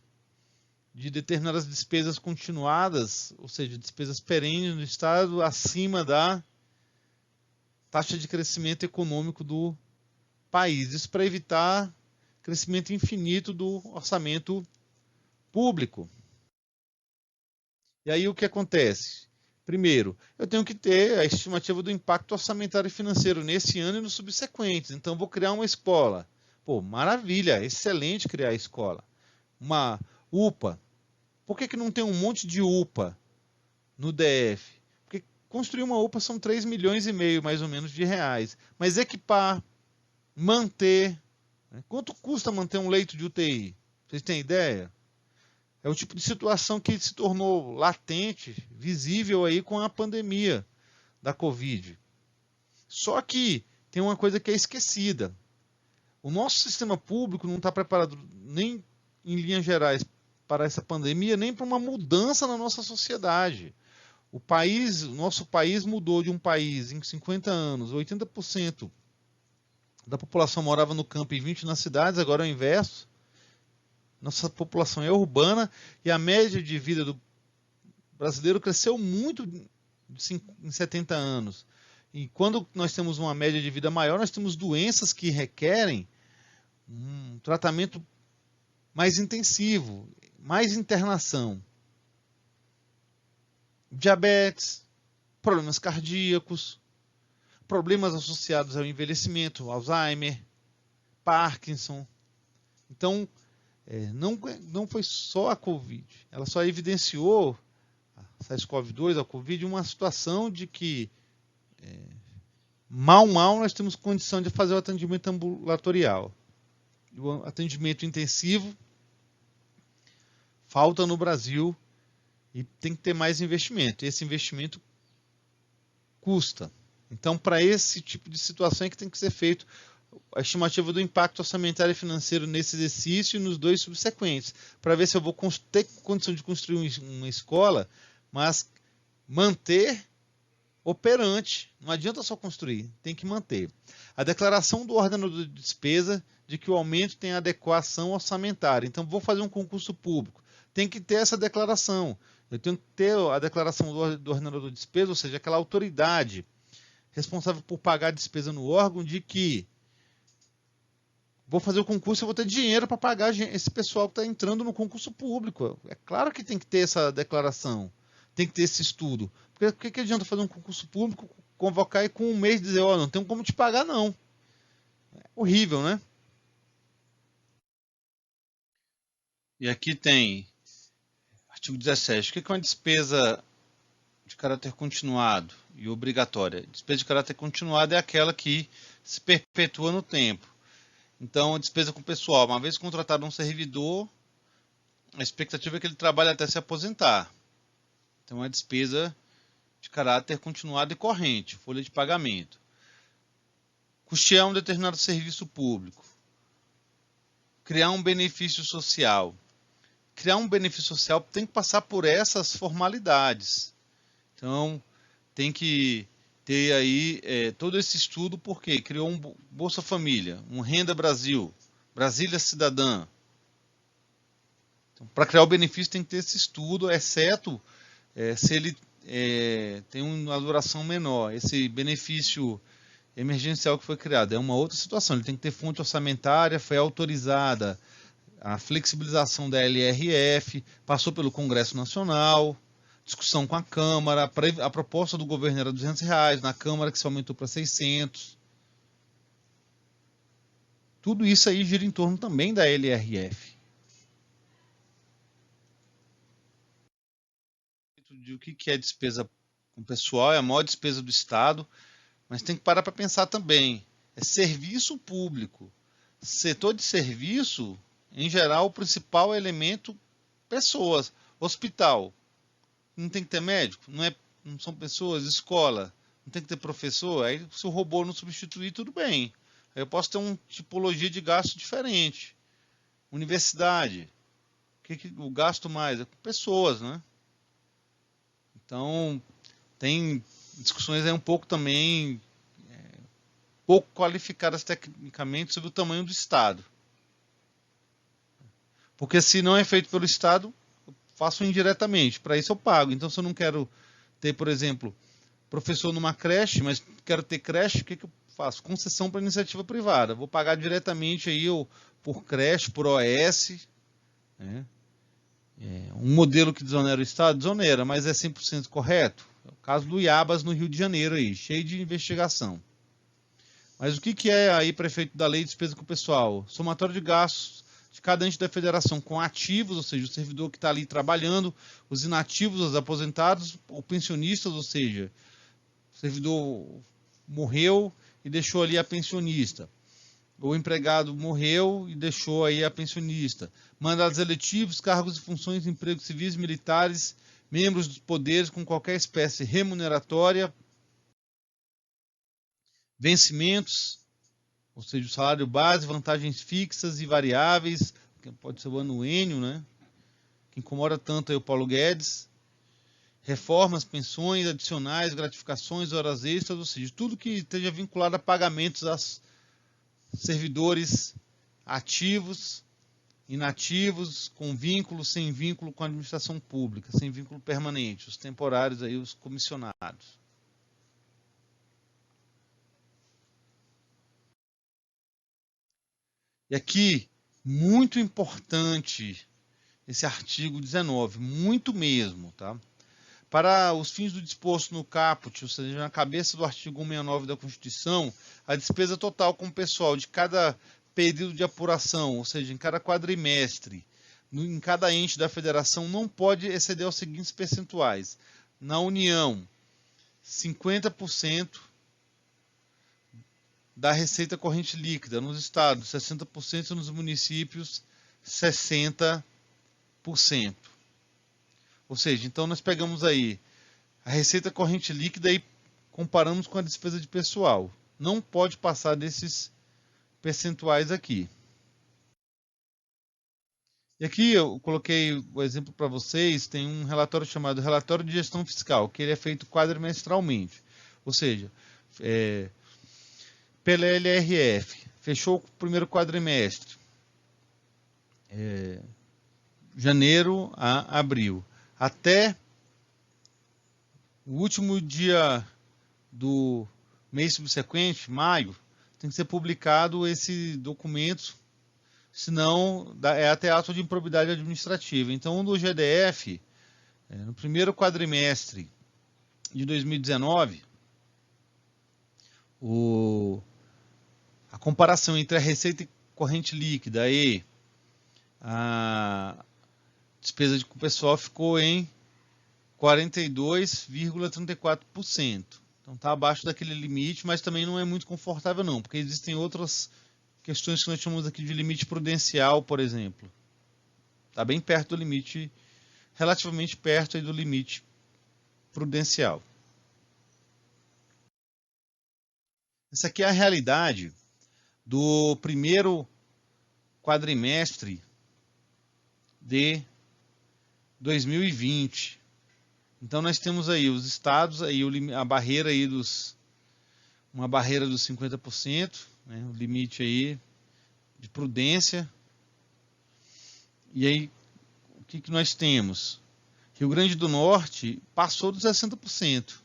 de determinadas despesas continuadas, ou seja, despesas perenes no Estado, acima da taxa de crescimento econômico do país. Isso para evitar crescimento infinito do orçamento público. E aí o que acontece? Primeiro, eu tenho que ter a estimativa do impacto orçamentário e financeiro nesse ano e nos subsequentes. Então, vou criar uma escola. Pô, maravilha, excelente criar a escola. Uma UPA. Por que não tem um monte de UPA no DF? Porque construir uma UPA são 3 milhões e meio, mais ou menos, de reais. Mas equipar, manter. Quanto custa manter um leito de UTI? Vocês têm ideia? É o tipo de situação que se tornou latente, visível aí com a pandemia da Covid. Só que tem uma coisa que é esquecida. O nosso sistema público não está preparado nem em linhas gerais para essa pandemia, nem para uma mudança na nossa sociedade. O nosso país mudou de um país em 50 anos, 80% da população morava no campo e 20% nas cidades, agora é o inverso. Nossa população é urbana e a média de vida do brasileiro cresceu muito em 70 anos. E quando nós temos uma média de vida maior, nós temos doenças que requerem um tratamento mais intensivo, mais internação. Diabetes, problemas cardíacos, problemas associados ao envelhecimento, Alzheimer, Parkinson. Então, não foi só a Covid, ela só evidenciou, a SARS-CoV-2, a Covid, uma situação de que mal nós temos condição de fazer o atendimento ambulatorial. O atendimento intensivo falta no Brasil e tem que ter mais investimento. E esse investimento custa. Então, para esse tipo de situação é que tem que ser feito a estimativa do impacto orçamentário e financeiro nesse exercício e nos dois subsequentes, para ver se eu vou ter condição de construir uma escola, mas manter operante. Não adianta só construir, tem que manter. A declaração do ordenador de despesa de que o aumento tem adequação orçamentária. Então, vou fazer um concurso público. Tem que ter essa declaração. Eu tenho que ter a declaração do ordenador de despesa, ou seja, aquela autoridade responsável por pagar a despesa no órgão de que vou fazer o concurso, eu vou ter dinheiro para pagar esse pessoal que está entrando no concurso público. É claro que tem que ter essa declaração, tem que ter esse estudo. Porque que adianta fazer um concurso público, convocar e com um mês dizer, ó, não tem como te pagar, não. É horrível, né? E aqui tem, artigo 17, o que é uma despesa de caráter continuado e obrigatória? Despesa de caráter continuado é aquela que se perpetua no tempo. Então, a despesa com o pessoal, uma vez contratado um servidor, a expectativa é que ele trabalhe até se aposentar. Então, é despesa de caráter continuado e corrente, folha de pagamento. Custear um determinado serviço público. criar um benefício social. Criar um benefício social tem que passar por essas formalidades. Então, tem que ter aí todo esse estudo, porque criou um Bolsa Família, um Renda Brasil, Brasília Cidadã. Então, para criar o benefício tem que ter esse estudo, exceto se ele tem uma duração menor. Esse benefício emergencial que foi criado é uma outra situação. Ele tem que ter fonte orçamentária, foi autorizada a flexibilização da LRF, passou pelo Congresso Nacional, discussão com a Câmara, a proposta do governo era R$200, na Câmara que se aumentou para 600. Tudo isso aí gira em torno também da LRF. O que é despesa com pessoal, é a maior despesa do Estado, mas tem que parar para pensar também. É serviço público. Setor de serviço, em geral, o principal elemento, pessoas. Hospital, não tem que ter médico? Não são pessoas? Escola, não tem que ter professor? Aí, se o robô não substituir, tudo bem. Aí eu posso ter uma tipologia de gasto diferente. Universidade, o gasto mais? É com pessoas, né? Então, tem discussões aí um pouco também, pouco qualificadas tecnicamente sobre o tamanho do Estado. Porque se não é feito pelo Estado, eu faço indiretamente. Para isso eu pago. Então, se eu não quero ter, por exemplo, professor numa creche, mas quero ter creche, o que eu faço? Concessão para iniciativa privada. Vou pagar diretamente aí por creche, por OS. Né? Um modelo que desonera o Estado? Desonera, mas é 100% correto? É o caso do Iabas no Rio de Janeiro, aí, cheio de investigação. Mas o que é aí prefeito da lei de despesa com o pessoal? Somatório de gastos de cada ente da federação com ativos, ou seja, o servidor que está ali trabalhando, os inativos, os aposentados, ou pensionistas, ou seja, o servidor morreu e deixou ali a pensionista. O empregado morreu e deixou aí a pensionista. Mandados eletivos, cargos e funções, empregos civis, militares, membros dos poderes com qualquer espécie remuneratória, vencimentos, ou seja, o salário base, vantagens fixas e variáveis, que pode ser o anuênio, né? Que incomoda tanto aí o Paulo Guedes. Reformas, pensões adicionais, gratificações, horas extras, ou seja, tudo que esteja vinculado a pagamentos a servidores ativos, inativos, com vínculo, sem vínculo com a administração pública, sem vínculo permanente, os temporários aí, os comissionados. E aqui, muito importante esse artigo 19, muito mesmo, tá? Para os fins do disposto no caput, ou seja, na cabeça do artigo 169 da Constituição, a despesa total com o pessoal de cada período de apuração, ou seja, em cada quadrimestre, em cada ente da federação, não pode exceder os seguintes percentuais. Na União, 50% da receita corrente líquida, nos estados, 60%, nos municípios, 60%. Ou seja, então nós pegamos aí a receita corrente líquida e comparamos com a despesa de pessoal. Não pode passar desses percentuais aqui. E aqui eu coloquei o exemplo para vocês, tem um relatório chamado Relatório de Gestão Fiscal, que ele é feito quadrimestralmente. Ou seja, pela LRF, fechou o primeiro quadrimestre, janeiro a abril. Até o último dia do mês subsequente, maio, tem que ser publicado esse documento, senão é até ato de improbidade administrativa. Então, no GDF, no primeiro quadrimestre de 2019, a comparação entre a receita corrente líquida e a despesa com o pessoal ficou em 42,34%. Então está abaixo daquele limite, mas também não é muito confortável não, porque existem outras questões que nós chamamos aqui de limite prudencial, por exemplo. Está bem perto do limite, relativamente perto aí do limite prudencial. Essa aqui é a realidade do primeiro quadrimestre de 2020. Então nós temos aí os estados, aí a barreira aí uma barreira dos 50%, né, o limite aí de prudência. E aí o que nós temos? Rio Grande do Norte passou dos 60%.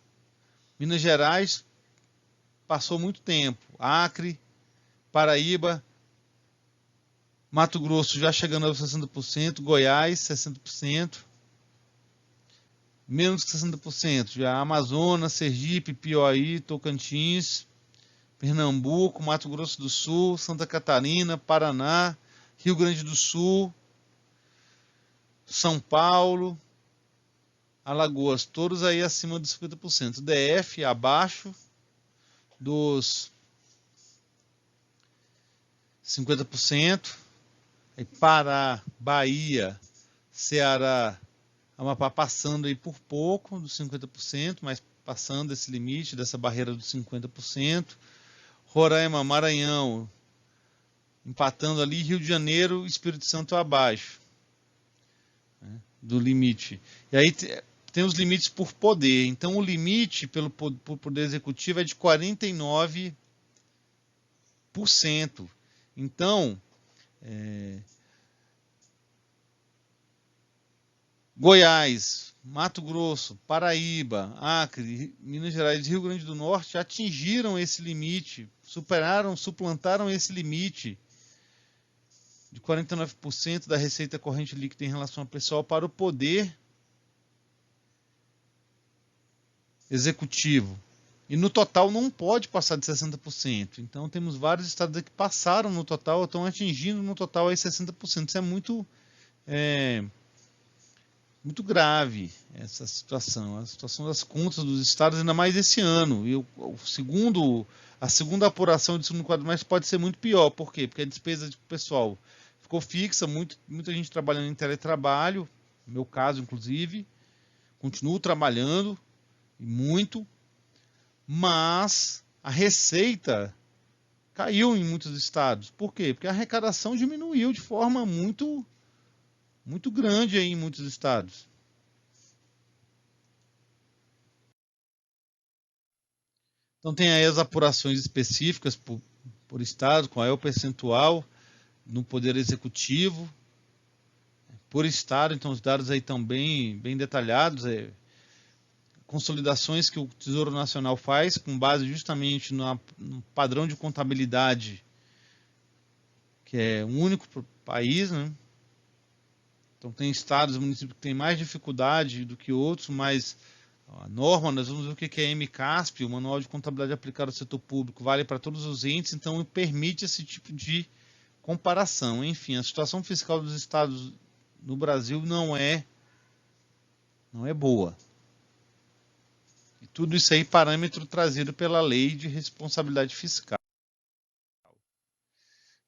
Minas Gerais passou muito tempo. Acre, Paraíba, Mato Grosso já chegando aos 60%, Goiás 60%, menos que 60%, já Amazonas, Sergipe, Piauí, Tocantins, Pernambuco, Mato Grosso do Sul, Santa Catarina, Paraná, Rio Grande do Sul, São Paulo, Alagoas, todos aí acima dos 50%. DF abaixo dos 50%. Aí Pará, Bahia, Ceará, Amapá passando aí por pouco dos 50%, mas passando esse limite, dessa barreira dos 50%. Roraima, Maranhão, empatando ali, Rio de Janeiro, Espírito Santo abaixo, né, do limite. E aí tem os limites por poder. Então o limite por poder executivo é de 49%. Então, Goiás, Mato Grosso, Paraíba, Acre, Minas Gerais e Rio Grande do Norte atingiram esse limite, suplantaram esse limite de 49% da receita corrente líquida em relação ao pessoal para o poder executivo. E no total não pode passar de 60%. Então temos vários estados que passaram no total, estão atingindo no total aí 60%. Isso é muito grave, essa situação. A situação das contas dos estados, ainda mais esse ano. E a segunda apuração de segundo quadrimestre pode ser muito pior. Por quê? Porque a despesa do pessoal ficou fixa, muita gente trabalhando em teletrabalho, no meu caso inclusive, continuo trabalhando, muito, mas a receita caiu em muitos estados. Por quê? Porque a arrecadação diminuiu de forma muito grande aí em muitos estados. Então tem aí as apurações específicas por estado, qual é o percentual no poder executivo, por estado. Então os dados aí estão bem detalhados, consolidações que o Tesouro Nacional faz com base justamente no padrão de contabilidade que é único para o país, né? Então tem estados e municípios que têm mais dificuldade do que outros, mas a norma, nós vamos ver o que é MCASP, o Manual de Contabilidade Aplicada ao Setor Público, vale para todos os entes, então permite esse tipo de comparação. Enfim, a situação fiscal dos estados no Brasil não é boa. E tudo isso aí parâmetro trazido pela Lei de Responsabilidade Fiscal.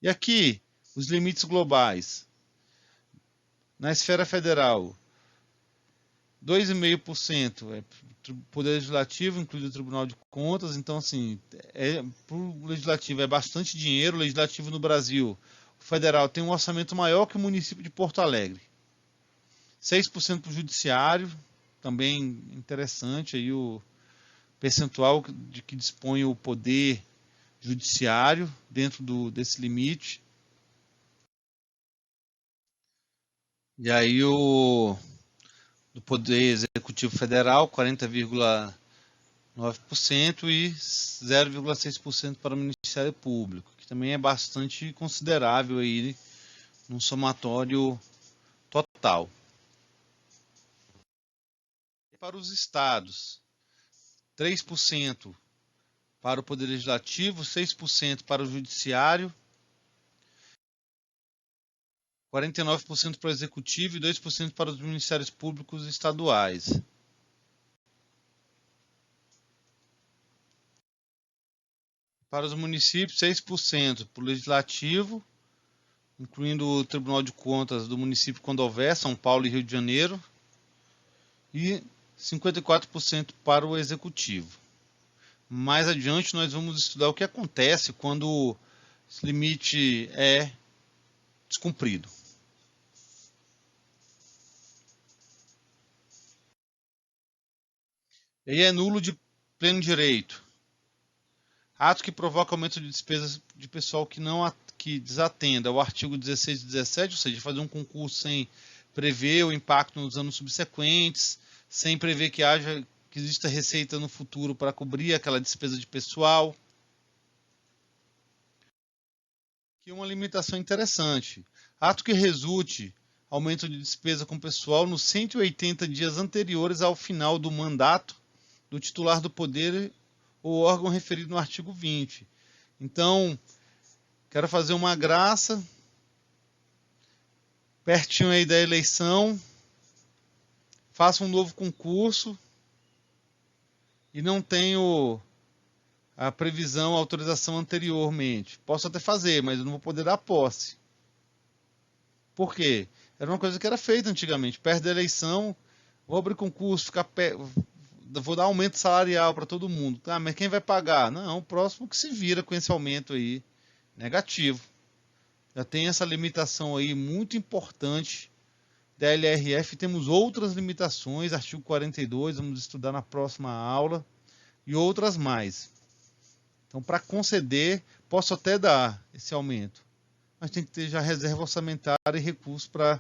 E aqui, os limites globais. Na esfera federal, 2,5% é Poder Legislativo, incluindo o Tribunal de Contas. Então, assim, para o Legislativo é bastante dinheiro. O Legislativo no Brasil, o federal, tem um orçamento maior que o município de Porto Alegre. 6% para o Judiciário, também interessante aí o percentual de que dispõe o Poder Judiciário dentro desse limite. E aí do Poder Executivo Federal, 40,9% e 0,6% para o Ministério Público, que também é bastante considerável aí num somatório total. Para os estados, 3% para o Poder Legislativo, 6% para o Judiciário, 49% para o Executivo e 2% para os Ministérios Públicos estaduais. Para os municípios, 6% para o Legislativo, incluindo o Tribunal de Contas do município quando houver, São Paulo e Rio de Janeiro, e 54% para o Executivo. Mais adiante nós vamos estudar o que acontece quando esse limite é descumprido. E aí é nulo de pleno direito. Ato que provoca aumento de despesas de pessoal que desatenda ao artigo 16 e 17, ou seja, fazer um concurso sem prever o impacto nos anos subsequentes, sem prever que exista receita no futuro para cobrir aquela despesa de pessoal. Aqui uma limitação interessante. Ato que resulte aumento de despesa com pessoal nos 180 dias anteriores ao final do mandato do titular do poder ou órgão referido no artigo 20. Então, quero fazer uma graça, pertinho aí da eleição, faço um novo concurso e não tenho a previsão, a autorização anteriormente. Posso até fazer, mas eu não vou poder dar posse. Por quê? Era uma coisa que era feita antigamente. Perto da eleição, vou abrir concurso, vou dar aumento salarial para todo mundo. Ah, mas quem vai pagar? Não, o próximo que se vira com esse aumento aí negativo. Já tem essa limitação aí muito importante da LRF. Temos outras limitações, artigo 42, vamos estudar na próxima aula, e outras mais. Então, para conceder, posso até dar esse aumento, mas tem que ter já reserva orçamentária e recurso para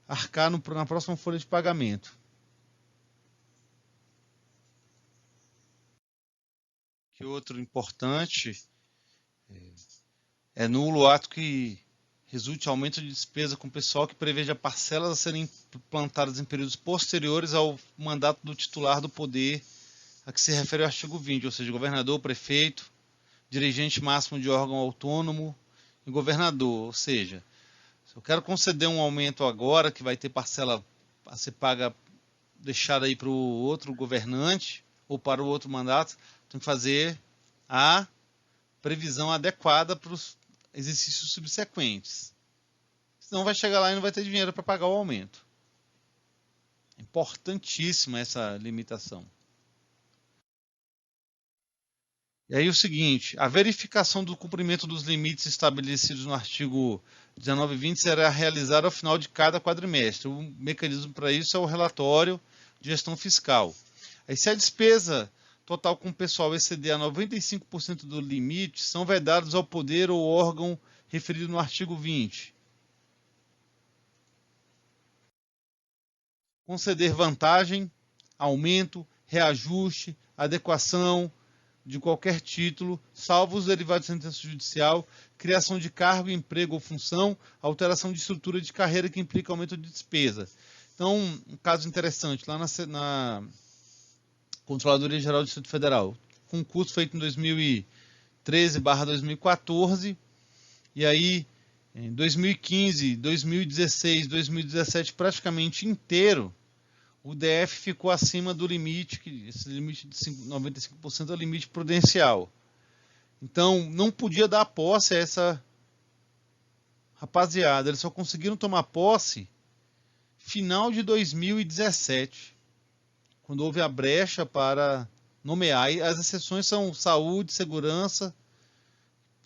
arcar na próxima folha de pagamento. Que outro importante é nulo o ato que resulte aumento de despesa com pessoal que preveja parcelas a serem implantadas em períodos posteriores ao mandato do titular do poder a que se refere o artigo 20, ou seja, governador, prefeito, dirigente máximo de órgão autônomo e governador. Ou seja, se eu quero conceder um aumento agora, que vai ter parcela a ser paga, deixada aí para o outro governante ou para o outro mandato, tem que fazer a previsão adequada para os exercícios subsequentes. Senão vai chegar lá e não vai ter dinheiro para pagar o aumento. É importantíssima essa limitação. E aí o seguinte, a verificação do cumprimento dos limites estabelecidos no artigo 19 e 20 será realizada ao final de cada quadrimestre. O mecanismo para isso é o relatório de gestão fiscal. Aí, se a despesa total com o pessoal exceder a 95% do limite, são vedados ao poder ou órgão referido no artigo 20. Conceder vantagem, aumento, reajuste, adequação de qualquer título, salvo os derivados de sentença judicial, criação de cargo, emprego ou função, alteração de estrutura de carreira que implica aumento de despesa. Então, um caso interessante, lá na Controladoria Geral do Distrito Federal, concurso feito em 2013/2014, e aí em 2015, 2016, 2017, praticamente inteiro, o DF ficou acima do limite, esse limite de 95% é o limite prudencial. Então, não podia dar posse a essa rapaziada. Eles só conseguiram tomar posse final de 2017, quando houve a brecha para nomear. E as exceções são saúde, segurança,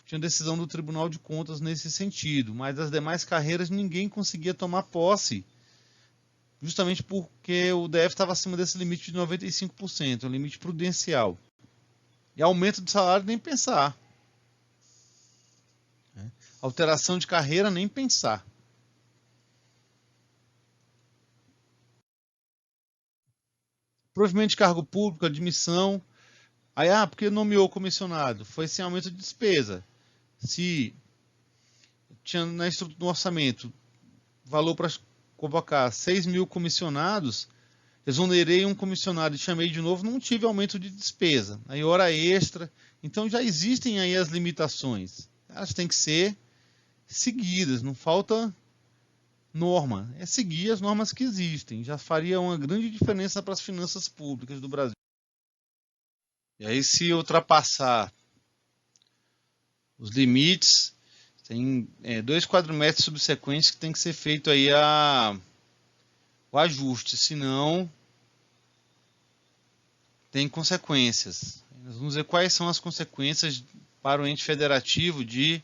tinha decisão do Tribunal de Contas nesse sentido, mas as demais carreiras ninguém conseguia tomar posse, justamente porque o DF estava acima desse limite de 95%, o limite prudencial. E aumento de salário nem pensar. Alteração de carreira nem pensar. Provimento de cargo público, admissão. Aí, porque nomeou comissionado? Foi sem aumento de despesa. Se tinha na estrutura do orçamento valor para convocar 6.000 comissionados, exonerei um comissionado e chamei de novo, não tive aumento de despesa. Aí hora extra. Então já existem aí as limitações. Elas têm que ser seguidas, não falta norma. É seguir as normas que existem. Já faria uma grande diferença para as finanças públicas do Brasil. E aí, se ultrapassar os limites, tem 2 quadrimestres subsequentes que tem que ser feito aí o ajuste, senão tem consequências. Nós vamos ver quais são as consequências para o ente federativo de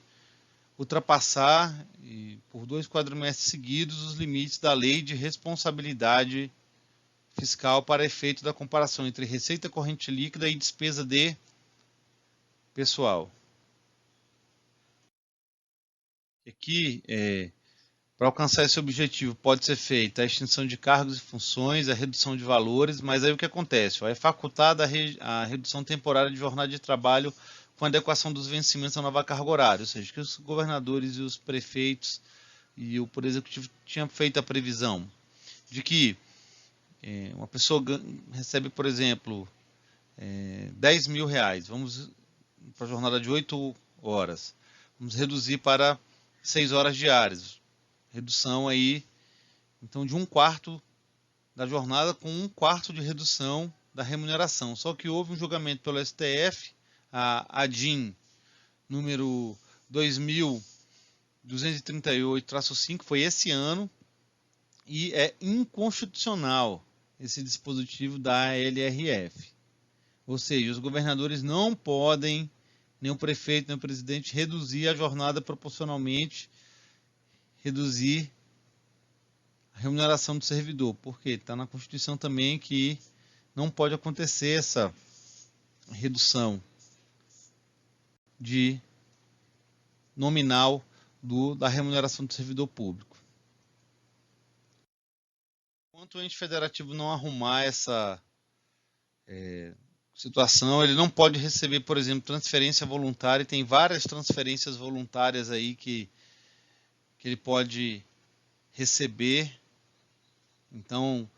ultrapassar por 2 quadrimestres seguidos os limites da Lei de Responsabilidade Fiscal para efeito da comparação entre receita corrente líquida e despesa de pessoal. Aqui, para alcançar esse objetivo, pode ser feita a extinção de cargos e funções, a redução de valores, mas aí o que acontece? É facultada a redução temporária de jornada de trabalho com adequação dos vencimentos à nova carga horária, ou seja, que os governadores e os prefeitos e o Poder Executivo tinham feito a previsão de que uma pessoa recebe, por exemplo, 10 mil reais, vamos para a jornada de 8 horas, vamos reduzir para 6 horas diárias, redução aí, então, de 1/4 da jornada com 1/4 de redução da remuneração. Só que houve um julgamento pelo STF, a ADIM número 2238-5, foi esse ano, e é inconstitucional esse dispositivo da LRF. Ou seja, os governadores não podem, nem o prefeito, nem o presidente, reduzir a jornada proporcionalmente, reduzir a remuneração do servidor, porque está na Constituição também que não pode acontecer essa redução de nominal da remuneração do servidor público. Enquanto o ente federativo não arrumar essa situação, ele não pode receber, por exemplo, transferência voluntária, e tem várias transferências voluntárias aí que ele pode receber. Então,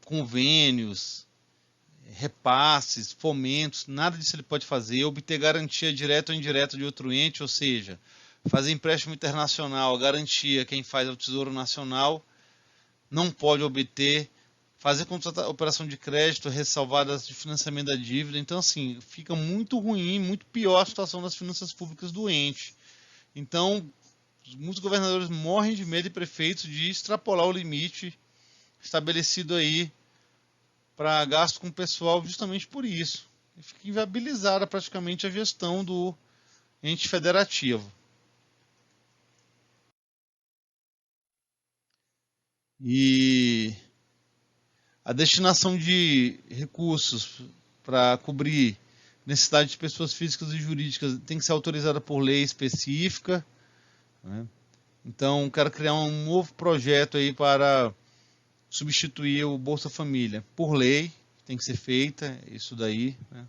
convênios, repasses, fomentos, nada disso ele pode fazer. Obter garantia direta ou indireta de outro ente, ou seja, fazer empréstimo internacional, garantia quem faz é o Tesouro Nacional, não pode obter. Fazer operação de crédito, ressalvadas de financiamento da dívida. Então, assim, fica muito ruim, muito pior a situação das finanças públicas do ente. Então, muitos governadores morrem de medo, e prefeitos, de extrapolar o limite estabelecido aí para gasto com o pessoal, justamente por isso. Fica inviabilizada praticamente a gestão do ente federativo. E a destinação de recursos para cobrir necessidade de pessoas físicas e jurídicas tem que ser autorizada por lei específica, né? Então, quero criar um novo projeto aí para substituir o Bolsa Família por lei, tem que ser feita isso daí, né?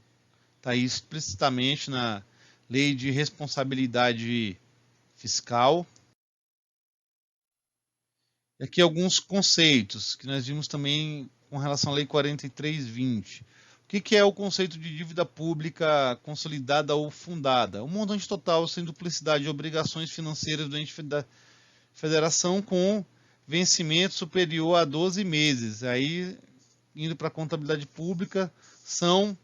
Está aí explicitamente na Lei de Responsabilidade Fiscal. E aqui alguns conceitos que nós vimos também com relação à Lei 43/20. O que é o conceito de dívida pública consolidada ou fundada? O montante total sem duplicidade de obrigações financeiras do ente da federação com vencimento superior a 12 meses. Aí, indo para a contabilidade pública, são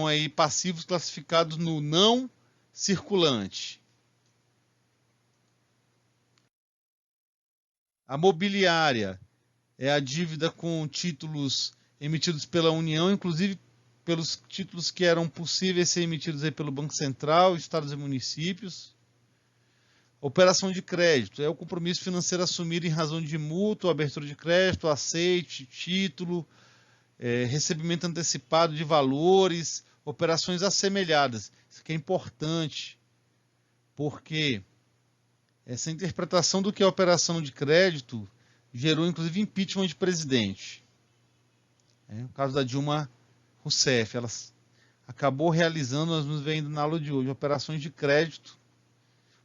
aí passivos classificados no não circulante. A mobiliária é a dívida com títulos emitidos pela União, inclusive pelos títulos que eram possíveis ser emitidos aí pelo Banco Central, estados e municípios. Operação de crédito é o compromisso financeiro assumido em razão de mútuo, abertura de crédito, aceite, título, recebimento antecipado de valores, operações assemelhadas. Isso aqui é importante, porque essa interpretação do que é operação de crédito gerou, inclusive, impeachment de presidente. No caso da Dilma Rousseff, ela acabou realizando, nós vamos ver ainda na aula de hoje, operações de crédito,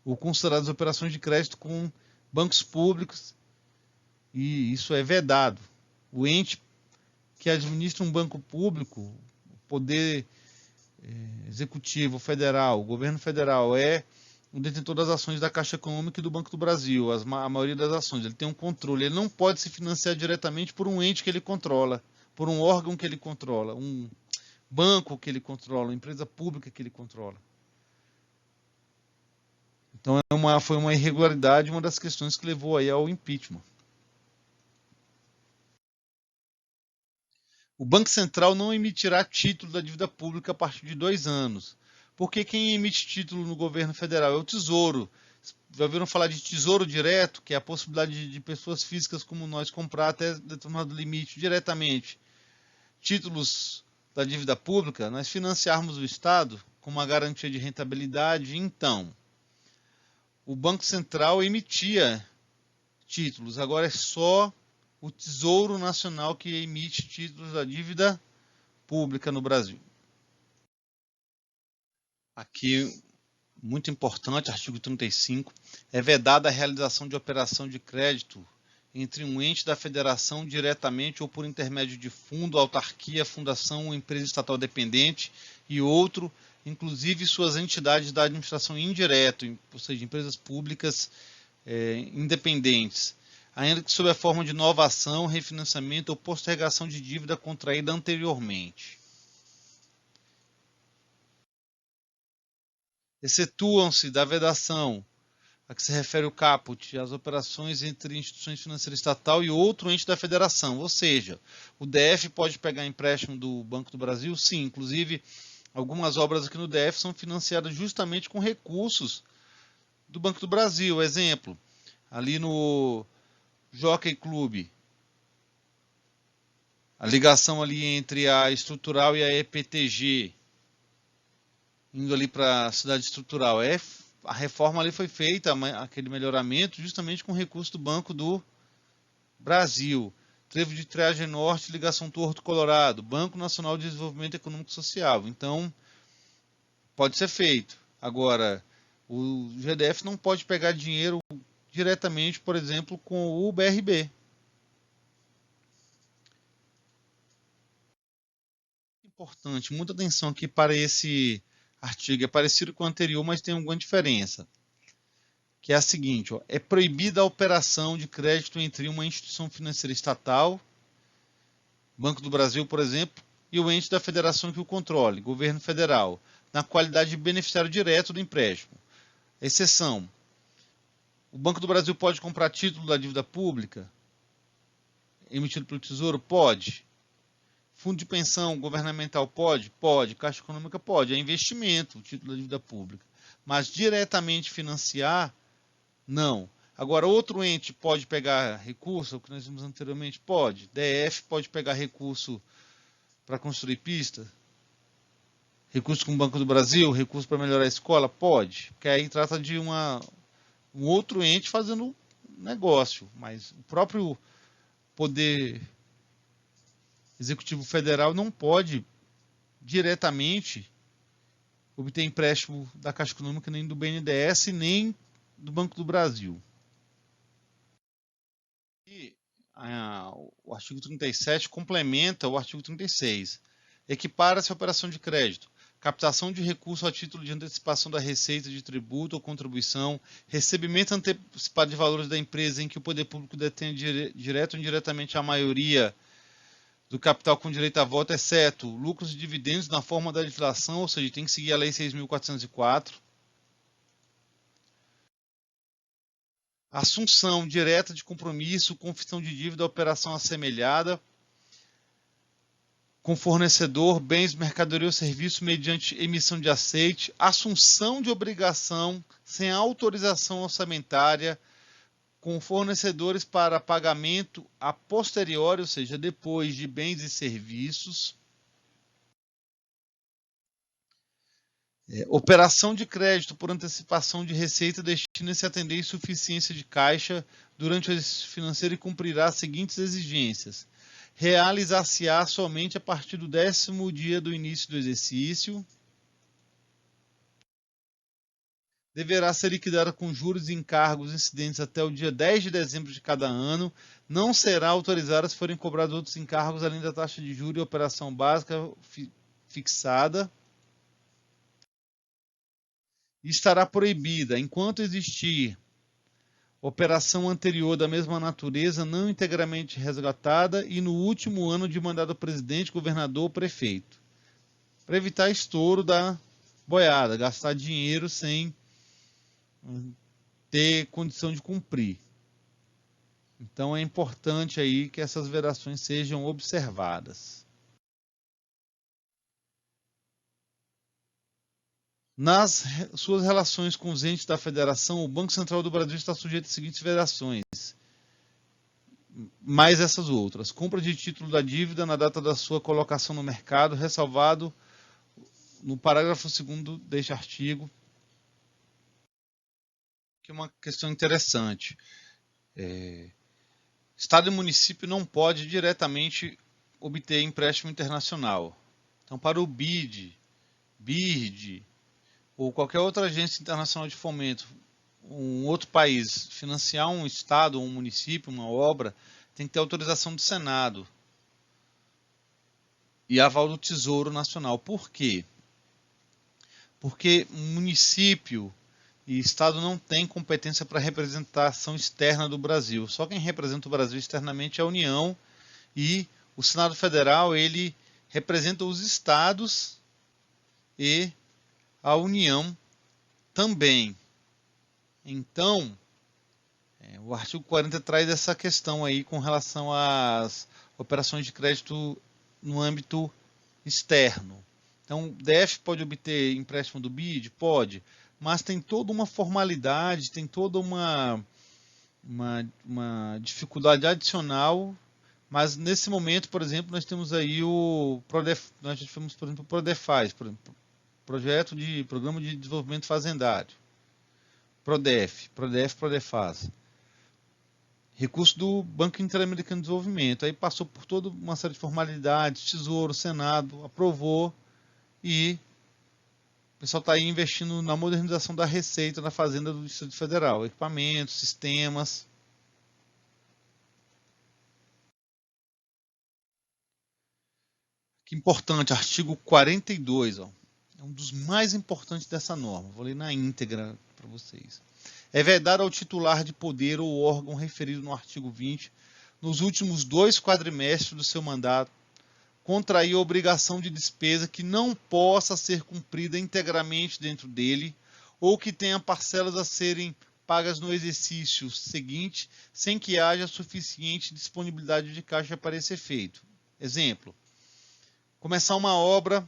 ou consideradas operações de crédito com bancos públicos, e isso é vedado. O ente que administra um banco público, o Poder Executivo Federal, o Governo Federal, é o detentor das ações da Caixa Econômica e do Banco do Brasil, a maioria das ações. Ele tem um controle, ele não pode se financiar diretamente por um ente que ele controla, por um órgão que ele controla, um banco que ele controla, uma empresa pública que ele controla. Então foi uma irregularidade, uma das questões que levou aí ao impeachment. O Banco Central não emitirá título da dívida pública a partir de 2 anos, Porque quem emite título no governo federal é o Tesouro. Já ouviram falar de tesouro direto, que é a possibilidade de pessoas físicas como nós comprar até determinado limite diretamente títulos da dívida pública, nós financiarmos o Estado com uma garantia de rentabilidade. Então, o Banco Central emitia títulos, agora é só o Tesouro Nacional que emite títulos da dívida pública no Brasil. Aqui, muito importante, artigo 35, é vedada a realização de operação de crédito entre um ente da federação diretamente ou por intermédio de fundo, autarquia, fundação ou empresa estatal dependente e outro, inclusive suas entidades da administração indireta, ou seja, empresas públicas independentes, ainda que sob a forma de novação, refinanciamento ou postergação de dívida contraída anteriormente. Excetuam-se da vedação a que se refere o caput as operações entre instituições financeiras estatal e outro ente da federação, ou seja, o DF pode pegar empréstimo do Banco do Brasil? Sim, inclusive algumas obras aqui no DF são financiadas justamente com recursos do Banco do Brasil. Exemplo, ali no Jockey Club, a ligação ali entre a estrutural e a EPTG, indo ali para a cidade estrutural, a reforma ali foi feita, aquele melhoramento, justamente com recurso do Banco do Brasil. Trevo de Triagem Norte, ligação Torto Colorado, Banco Nacional de Desenvolvimento Econômico e Social. Então, pode ser feito. Agora, o GDF não pode pegar dinheiro diretamente, por exemplo, com o BRB. Importante, muita atenção aqui para esse artigo. É parecido com o anterior, mas tem alguma diferença. Que é a seguinte, é proibida a operação de crédito entre uma instituição financeira estatal, Banco do Brasil, por exemplo, e o ente da federação que o controle, governo federal, na qualidade de beneficiário direto do empréstimo. Exceção, o Banco do Brasil pode comprar título da dívida pública emitido pelo Tesouro? Pode. Fundo de pensão governamental pode? Pode. Caixa econômica pode. É investimento, o título da dívida pública. Mas diretamente financiar, não. Agora, outro ente pode pegar recurso, o que nós vimos anteriormente? Pode. DF pode pegar recurso para construir pista? Recurso com o Banco do Brasil? Recurso para melhorar a escola? Pode. Porque aí trata de um outro ente fazendo negócio. Mas o próprio Poder Executivo Federal não pode diretamente obter empréstimo da Caixa Econômica, nem do BNDES, nem do Banco do Brasil. E o artigo 37 complementa o artigo 36. Equipara-se a operação de crédito, captação de recurso a título de antecipação da receita de tributo ou contribuição, recebimento antecipado de valores da empresa em que o poder público detém direto ou indiretamente a maioria do capital com direito a voto, exceto lucros e dividendos na forma da legislação, ou seja, tem que seguir a Lei 6.404. Assunção direta de compromisso, confissão de dívida, operação assemelhada com fornecedor, bens, mercadoria ou serviço mediante emissão de aceite, assunção de obrigação sem autorização orçamentária com fornecedores para pagamento a posteriori, ou seja, depois de bens e serviços. Operação de crédito por antecipação de receita destina-se a atender insuficiência de caixa durante o exercício financeiro e cumprirá as seguintes exigências. Realizar-se-á somente a partir do 10º dia do início do exercício. Deverá ser liquidada com juros e encargos incidentes até o dia 10 de dezembro de cada ano. Não será autorizada se forem cobrados outros encargos além da taxa de juros e operação básica fixada. Estará proibida, enquanto existir operação anterior da mesma natureza, não integralmente resgatada e no último ano de mandato do presidente, governador ou prefeito. Para evitar estouro da boiada, gastar dinheiro sem ter condição de cumprir. Então é importante aí que essas vedações sejam observadas. Nas suas relações com os entes da federação, o Banco Central do Brasil está sujeito às seguintes vedações, mais essas outras: compra de título da dívida na data da sua colocação no mercado, ressalvado no parágrafo 2º deste artigo, que é uma questão interessante. Estado e município não pode diretamente obter empréstimo internacional. Então, para o BID ou qualquer outra agência internacional de fomento, um outro país financiar um estado ou um município, uma obra, tem que ter autorização do Senado e aval do Tesouro Nacional. Por quê? Porque município e estado não tem competência para representação externa do Brasil. Só quem representa o Brasil externamente é a União, e o Senado Federal ele representa os estados e a União também. Então, o artigo 40 traz essa questão aí com relação às operações de crédito no âmbito externo. Então, o DF pode obter empréstimo do BID? Pode, mas tem toda uma formalidade, tem toda uma dificuldade adicional. Mas nesse momento, por exemplo, nós temos aí o Prodef, nós tivemos, por exemplo, o Prodefaz, Programa de Desenvolvimento Fazendário, Prodefaz, recurso do Banco Interamericano de Desenvolvimento. Aí passou por toda uma série de formalidades, Tesouro, Senado, aprovou, e o pessoal está aí investindo na modernização da receita na fazenda do Distrito Federal, equipamentos, sistemas. Que importante, artigo 42, ó, é um dos mais importantes dessa norma. Vou ler na íntegra para vocês. É vedado ao titular de poder ou órgão referido no artigo 20, nos últimos 2 quadrimestres do seu mandato, contrair a obrigação de despesa que não possa ser cumprida integralmente dentro dele, ou que tenha parcelas a serem pagas no exercício seguinte, sem que haja suficiente disponibilidade de caixa para esse efeito. Exemplo: começar uma obra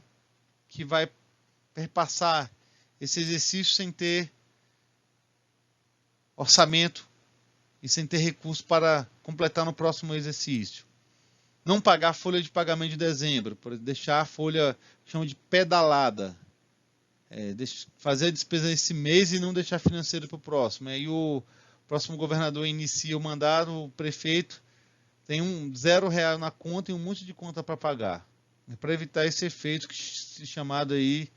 que vai perpassar esse exercício sem ter orçamento e sem ter recurso para completar no próximo exercício. Não pagar a folha de pagamento de dezembro, deixar a folha que chama de pedalada, fazer a despesa esse mês e não deixar financeiro para o próximo. Aí o próximo governador inicia o mandato, o prefeito tem R$0 na conta e um monte de conta para pagar. É para evitar esse efeito que se chamado aí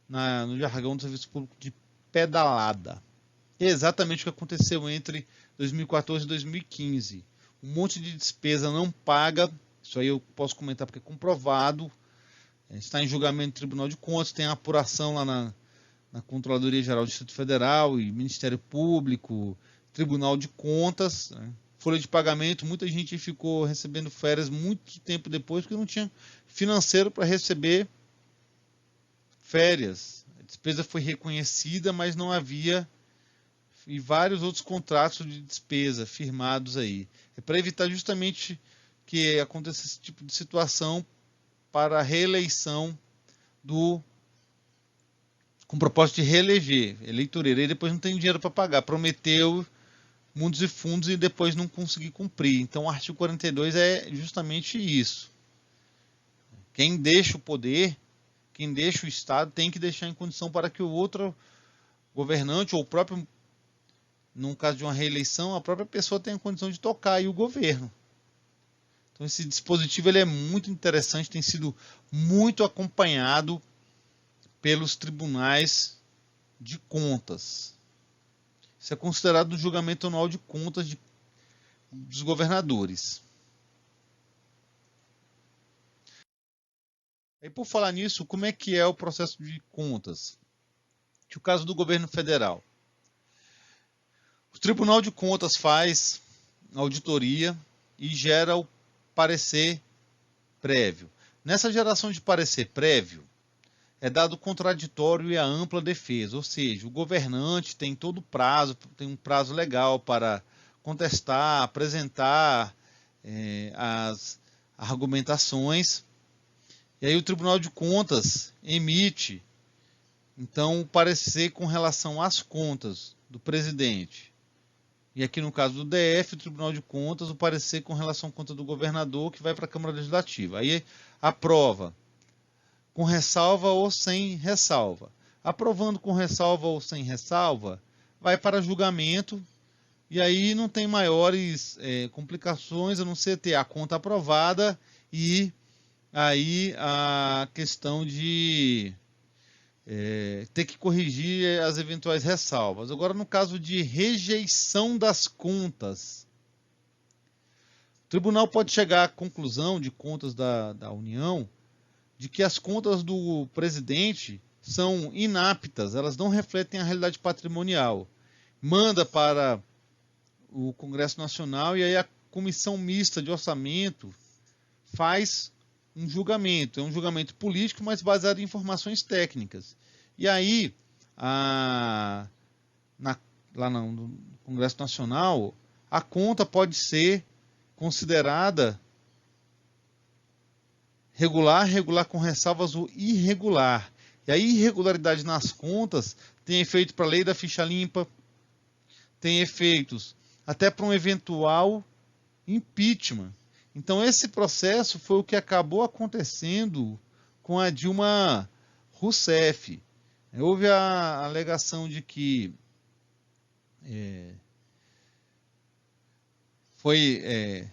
no jargão do serviço público de pedalada. É exatamente o que aconteceu entre 2014 e 2015. Um monte de despesa não paga, isso aí eu posso comentar porque é comprovado, está em julgamento no Tribunal de Contas, tem a apuração lá na Controladoria Geral do Distrito Federal e Ministério Público, Tribunal de Contas, né? Folha de pagamento, muita gente ficou recebendo férias muito tempo depois porque não tinha financeiro para receber férias. A despesa foi reconhecida, mas não havia, e vários outros contratos de despesa firmados aí. É para evitar justamente que aconteça esse tipo de situação para a reeleição com propósito de reeleger, eleitoreiro, e depois não tem dinheiro para pagar, prometeu mundos e fundos e depois não conseguir cumprir. Então o artigo 42 é justamente isso. Quem deixa o poder, quem deixa o Estado, tem que deixar em condição para que o outro governante ou o próprio, num caso de uma reeleição, a própria pessoa tenha condição de tocar aí o governo. Então esse dispositivo ele é muito interessante, tem sido muito acompanhado pelos tribunais de contas. Isso é considerado no julgamento anual de contas dos governadores. E por falar nisso, como é que é o processo de contas? Que o caso do governo federal. O Tribunal de Contas faz auditoria e gera o parecer prévio. Nessa geração de parecer prévio, é dado contraditório e a ampla defesa, ou seja, o governante tem todo o prazo, tem um prazo legal para contestar, apresentar as argumentações, e aí o Tribunal de Contas emite Então, o parecer com relação às contas do presidente, e aqui no caso do DF, o Tribunal de Contas, o parecer com relação à conta do governador, que vai para a Câmara Legislativa. Aí aprova com ressalva ou sem ressalva. Aprovando com ressalva ou sem ressalva, vai para julgamento, e aí não tem maiores complicações, a não ser ter a conta aprovada e aí a questão de ter que corrigir as eventuais ressalvas. Agora, no caso de rejeição das contas, o tribunal pode chegar à conclusão de contas da União de que as contas do presidente são inaptas, elas não refletem a realidade patrimonial. Manda para o Congresso Nacional e aí a Comissão Mista de Orçamento faz um julgamento. É um julgamento político, mas baseado em informações técnicas. E aí, lá no Congresso Nacional, a conta pode ser considerada regular, regular com ressalvas ou irregular. E a irregularidade nas contas tem efeito para a lei da ficha limpa, tem efeitos até para um eventual impeachment. Então, esse processo foi o que acabou acontecendo com a Dilma Rousseff. Houve a alegação de que foi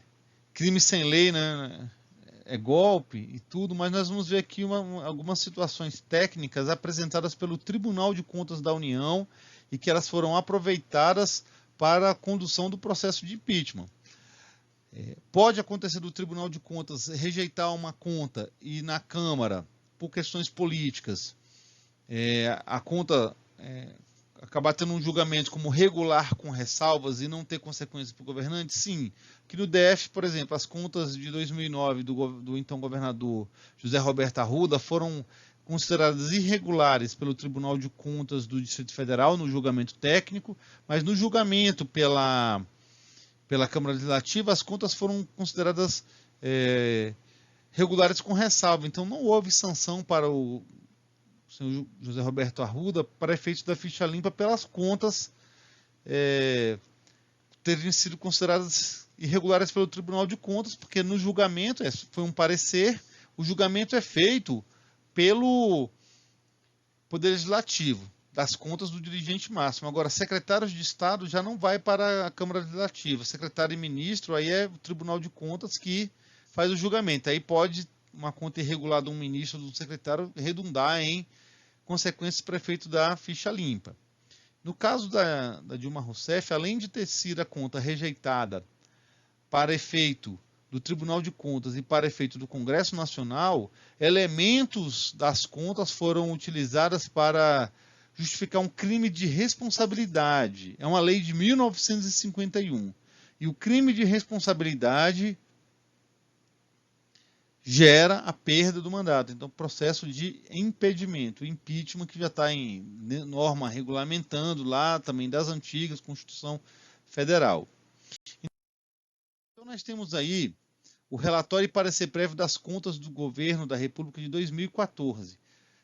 crime sem lei, né? É golpe e tudo, mas nós vamos ver aqui algumas situações técnicas apresentadas pelo Tribunal de Contas da União e que elas foram aproveitadas para a condução do processo de impeachment. Pode acontecer do Tribunal de Contas rejeitar uma conta e na Câmara, por questões políticas, a conta acabar tendo um julgamento como regular com ressalvas e não ter consequências para o governante? Sim. Aqui no DF, por exemplo, as contas de 2009 do então governador José Roberto Arruda foram consideradas irregulares pelo Tribunal de Contas do Distrito Federal no julgamento técnico, mas no julgamento pela Câmara Legislativa as contas foram consideradas regulares com ressalva. Então não houve sanção para o senhor José Roberto Arruda para efeitos da ficha limpa pelas contas terem sido consideradas irregulares pelo Tribunal de Contas, porque no julgamento foi um parecer, o julgamento é feito pelo Poder Legislativo, das contas do dirigente máximo. Agora, secretários de Estado já não vai para a Câmara Legislativa, secretário e ministro, aí é o Tribunal de Contas que faz o julgamento. Aí pode uma conta irregular de um ministro ou do secretário redundar em consequências para efeito da ficha limpa. No caso da Dilma Rousseff, além de ter sido a conta rejeitada para efeito do Tribunal de Contas e para efeito do Congresso Nacional, elementos das contas foram utilizados para justificar um crime de responsabilidade. É uma lei de 1951. E o crime de responsabilidade gera a perda do mandato. Então, processo de impedimento, impeachment, que já está em norma regulamentando lá, também das antigas, Constituição Federal. Então, nós temos aí o relatório e parecer prévio das contas do governo da República de 2014.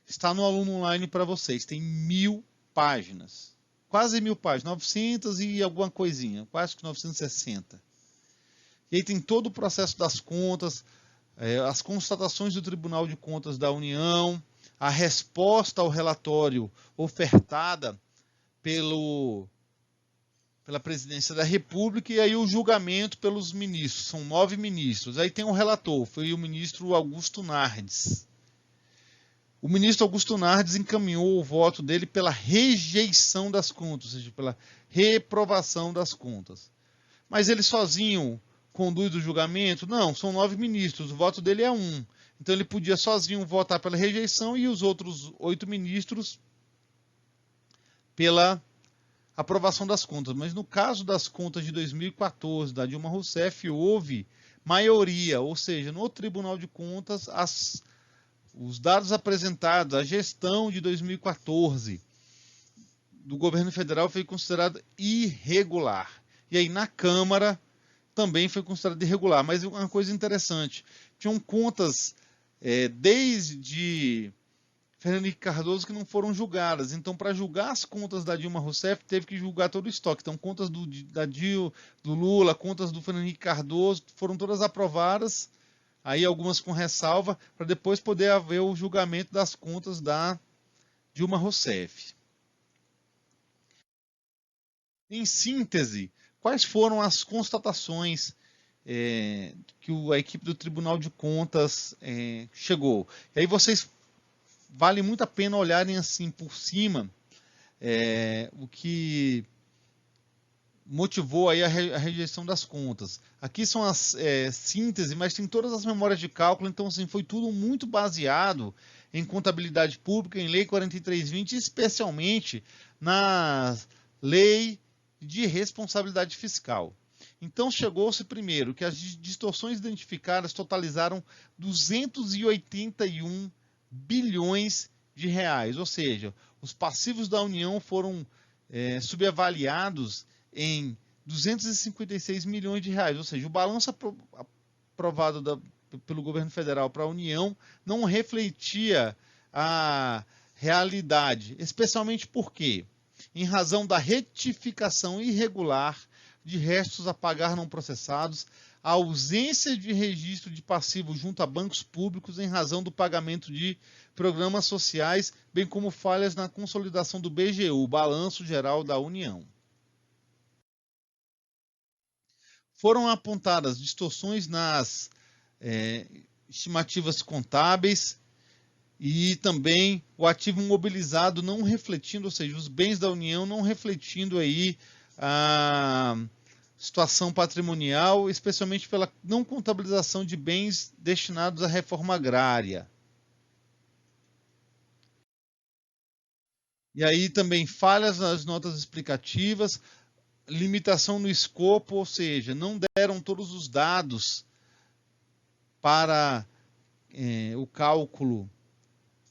Está no Aluno Online para vocês, tem 1000 páginas. Quase 1000 páginas, 900 e alguma coisinha, quase que 960. E aí tem todo o processo das contas, as constatações do Tribunal de Contas da União, a resposta ao relatório ofertada pela Presidência da República e aí o julgamento pelos ministros. São 9 ministros. Aí tem um relator, foi o ministro Augusto Nardes. O ministro Augusto Nardes encaminhou o voto dele pela rejeição das contas, ou seja, pela reprovação das contas. Mas ele sozinho conduz o julgamento? Não, são 9 ministros, o voto dele é 1. Então ele podia sozinho votar pela rejeição e os outros 8 ministros pela aprovação das contas. Mas no caso das contas de 2014, da Dilma Rousseff, houve maioria, ou seja, no Tribunal de Contas, os dados apresentados, a gestão de 2014 do governo federal foi considerada irregular. E aí na Câmara também foi considerado irregular. Mas uma coisa interessante, tinham contas desde Fernando Henrique Cardoso que não foram julgadas. Então, para julgar as contas da Dilma Rousseff, teve que julgar todo o estoque. Então, contas do Lula, contas do Fernando Henrique Cardoso, foram todas aprovadas, aí algumas com ressalva, para depois poder haver o julgamento das contas da Dilma Rousseff. Em síntese, quais foram as constatações que a equipe do Tribunal de Contas chegou? E aí vale muito a pena olharem assim por cima o que motivou aí a rejeição das contas. Aqui são as síntese, mas tem todas as memórias de cálculo, então assim, foi tudo muito baseado em contabilidade pública, em Lei 4320, especialmente na Lei de Responsabilidade Fiscal. Então chegou-se primeiro que as distorções identificadas totalizaram 281 bilhões de reais, ou seja, os passivos da União foram subavaliados em 256 milhões de reais, ou seja, o balanço aprovado pelo governo federal para a União não refletia a realidade, especialmente porque, em razão da retificação irregular de restos a pagar não processados, a ausência de registro de passivo junto a bancos públicos em razão do pagamento de programas sociais, bem como falhas na consolidação do BGU, Balanço Geral da União. Foram apontadas distorções nas estimativas contábeis e também o ativo mobilizado não refletindo, ou seja, os bens da União não refletindo aí a situação patrimonial, especialmente pela não contabilização de bens destinados à reforma agrária. E aí também falhas nas notas explicativas, limitação no escopo, ou seja, não deram todos os dados para o cálculo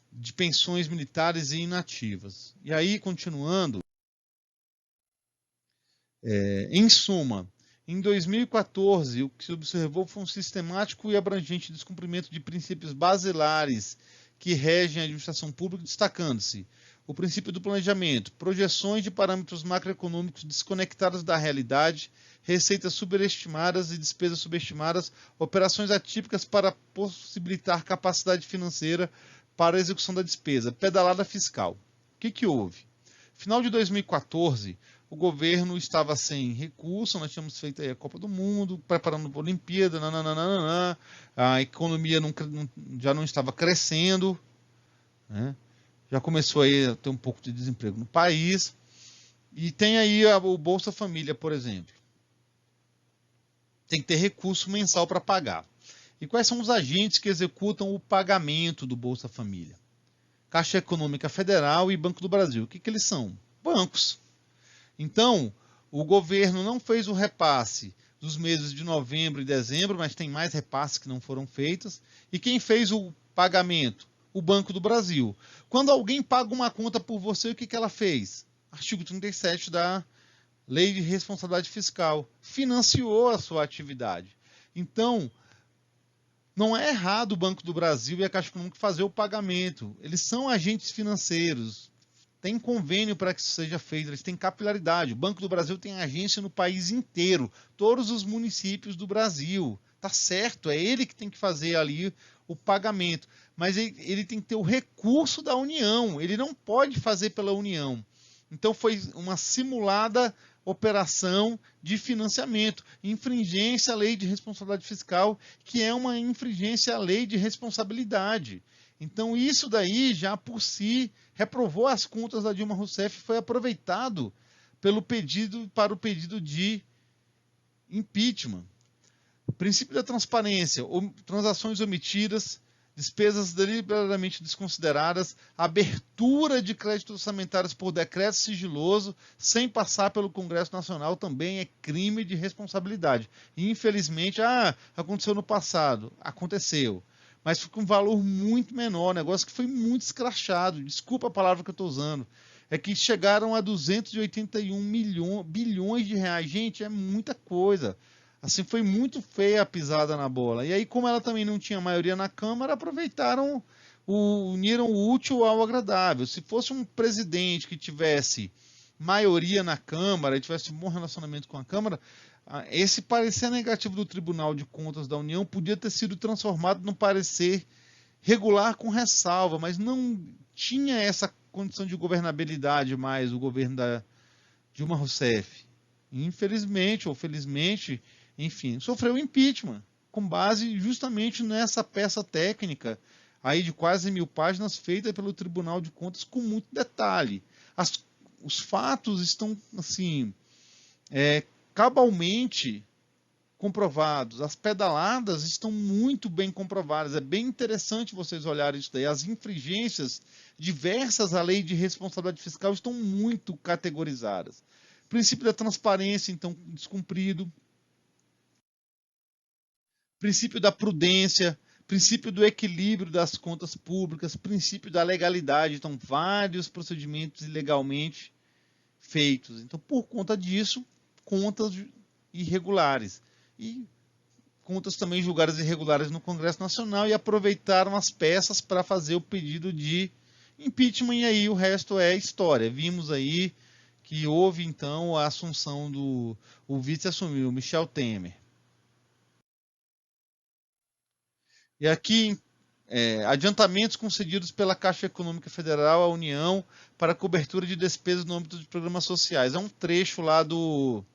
de pensões militares e inativas. E aí, continuando, em suma, em 2014, o que se observou foi um sistemático e abrangente descumprimento de princípios basilares que regem a administração pública, destacando-se o princípio do planejamento, projeções de parâmetros macroeconômicos desconectadas da realidade, receitas superestimadas e despesas subestimadas, operações atípicas para possibilitar capacidade financeira para a execução da despesa, pedalada fiscal. O que houve? Final de 2014, o governo estava sem recurso, nós tínhamos feito aí a Copa do Mundo, preparando a Olimpíada, a economia já não estava crescendo, né? Já começou aí a ter um pouco de desemprego no país, e tem aí o Bolsa Família, por exemplo. Tem que ter recurso mensal para pagar. E quais são os agentes que executam o pagamento do Bolsa Família? Caixa Econômica Federal e Banco do Brasil. O que eles são? Bancos. Então, o governo não fez o repasse dos meses de novembro e dezembro, mas tem mais repasses que não foram feitos. E quem fez o pagamento? O Banco do Brasil. Quando alguém paga uma conta por você, o que ela fez? Artigo 37 da Lei de Responsabilidade Fiscal. Financiou a sua atividade. Então, não é errado o Banco do Brasil e a Caixa Econômica fazer o pagamento. Eles são agentes financeiros. Tem convênio para que isso seja feito. Eles têm capilaridade. O Banco do Brasil tem agência no país inteiro. Todos os municípios do Brasil. Tá certo, é ele que tem que fazer ali o pagamento. Mas ele tem que ter o recurso da União. Ele não pode fazer pela União. Então foi uma simulada operação de financiamento, infringência à lei de responsabilidade fiscal, que é uma infringência à lei de responsabilidade. Então isso daí já por si reprovou as contas da Dilma Rousseff e foi aproveitado para o pedido de impeachment. Princípio da transparência, transações omitidas, despesas deliberadamente desconsideradas, abertura de créditos orçamentários por decreto sigiloso, sem passar pelo Congresso Nacional, também é crime de responsabilidade. E, infelizmente, aconteceu no passado, aconteceu, mas foi com um valor muito menor, negócio que foi muito escrachado, desculpa a palavra que eu estou usando, é que chegaram a 281 bilhões de reais. Gente, é muita coisa. Assim, foi muito feia a pisada na bola. E aí, como ela também não tinha maioria na Câmara, aproveitaram uniram o útil ao agradável. Se fosse um presidente que tivesse maioria na Câmara e tivesse um bom relacionamento com a Câmara, esse parecer negativo do Tribunal de Contas da União podia ter sido transformado num parecer regular com ressalva, mas não tinha essa condição de governabilidade mais o governo da Dilma Rousseff. Infelizmente ou felizmente, enfim, sofreu impeachment com base justamente nessa peça técnica aí de quase 1000 páginas feita pelo Tribunal de Contas com muito detalhe. Os fatos estão assim cabalmente comprovados, as pedaladas estão muito bem comprovadas, é bem interessante vocês olharem isso daí, as infringências diversas à lei de responsabilidade fiscal estão muito categorizadas. O princípio da transparência, então, descumprido, princípio da prudência, princípio do equilíbrio das contas públicas, princípio da legalidade, então vários procedimentos ilegalmente feitos. Então, por conta disso, contas irregulares e contas também julgadas irregulares no Congresso Nacional e aproveitaram as peças para fazer o pedido de impeachment e aí o resto é história. Vimos aí que houve então a assunção o vice assumiu, Michel Temer. E aqui adiantamentos concedidos pela Caixa Econômica Federal à União para cobertura de despesas no âmbito de programas sociais. É um trecho lá do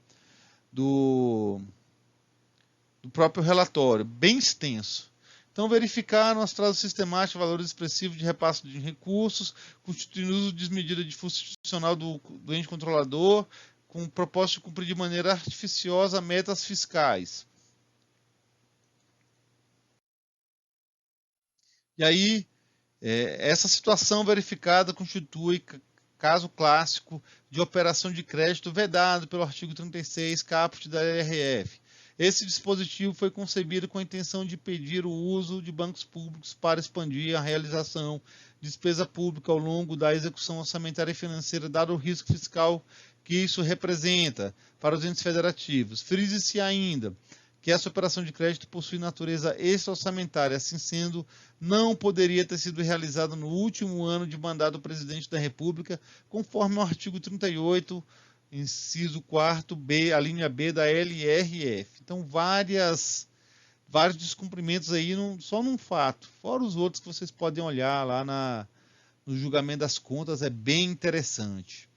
próprio relatório, bem extenso. Então, verificaram atraso sistemático, valores expressivos de repasse de recursos, constituindo uso desmedido de força institucional do ente controlador, com o propósito de cumprir de maneira artificiosa metas fiscais. E aí, essa situação verificada constitui caso clássico de operação de crédito vedado pelo artigo 36, caput da LRF. Esse dispositivo foi concebido com a intenção de impedir o uso de bancos públicos para expandir a realização de despesa pública ao longo da execução orçamentária e financeira, dado o risco fiscal que isso representa para os entes federativos. Frise-se ainda que essa operação de crédito possui natureza extra-orçamentária, assim sendo, não poderia ter sido realizada no último ano de mandato do presidente da República, conforme o artigo 38, inciso 4b, a linha B da LRF. Então, vários descumprimentos aí, só num fato, fora os outros que vocês podem olhar lá no julgamento das contas, é bem interessante.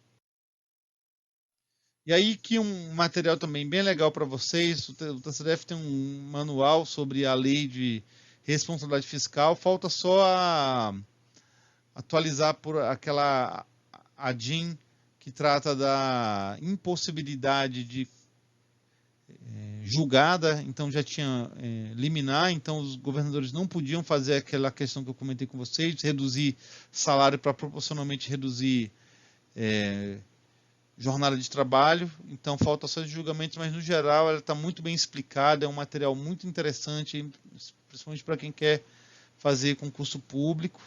E aí que um material também bem legal para vocês, o TCDF tem um manual sobre a lei de responsabilidade fiscal, falta só atualizar por aquela ADIM que trata da impossibilidade de julgada, então já tinha liminar, então os governadores não podiam fazer aquela questão que eu comentei com vocês, reduzir salário para proporcionalmente reduzir jornada de trabalho, então falta só de julgamentos, mas no geral ela está muito bem explicada, é um material muito interessante, principalmente para quem quer fazer concurso público,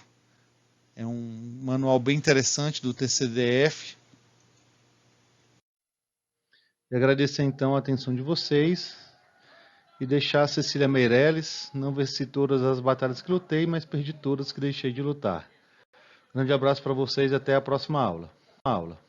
é um manual bem interessante do TCDF. E agradecer então a atenção de vocês e deixar a Cecília Meirelles, não venci todas as batalhas que lutei, mas perdi todas que deixei de lutar. Grande abraço para vocês e até a próxima aula.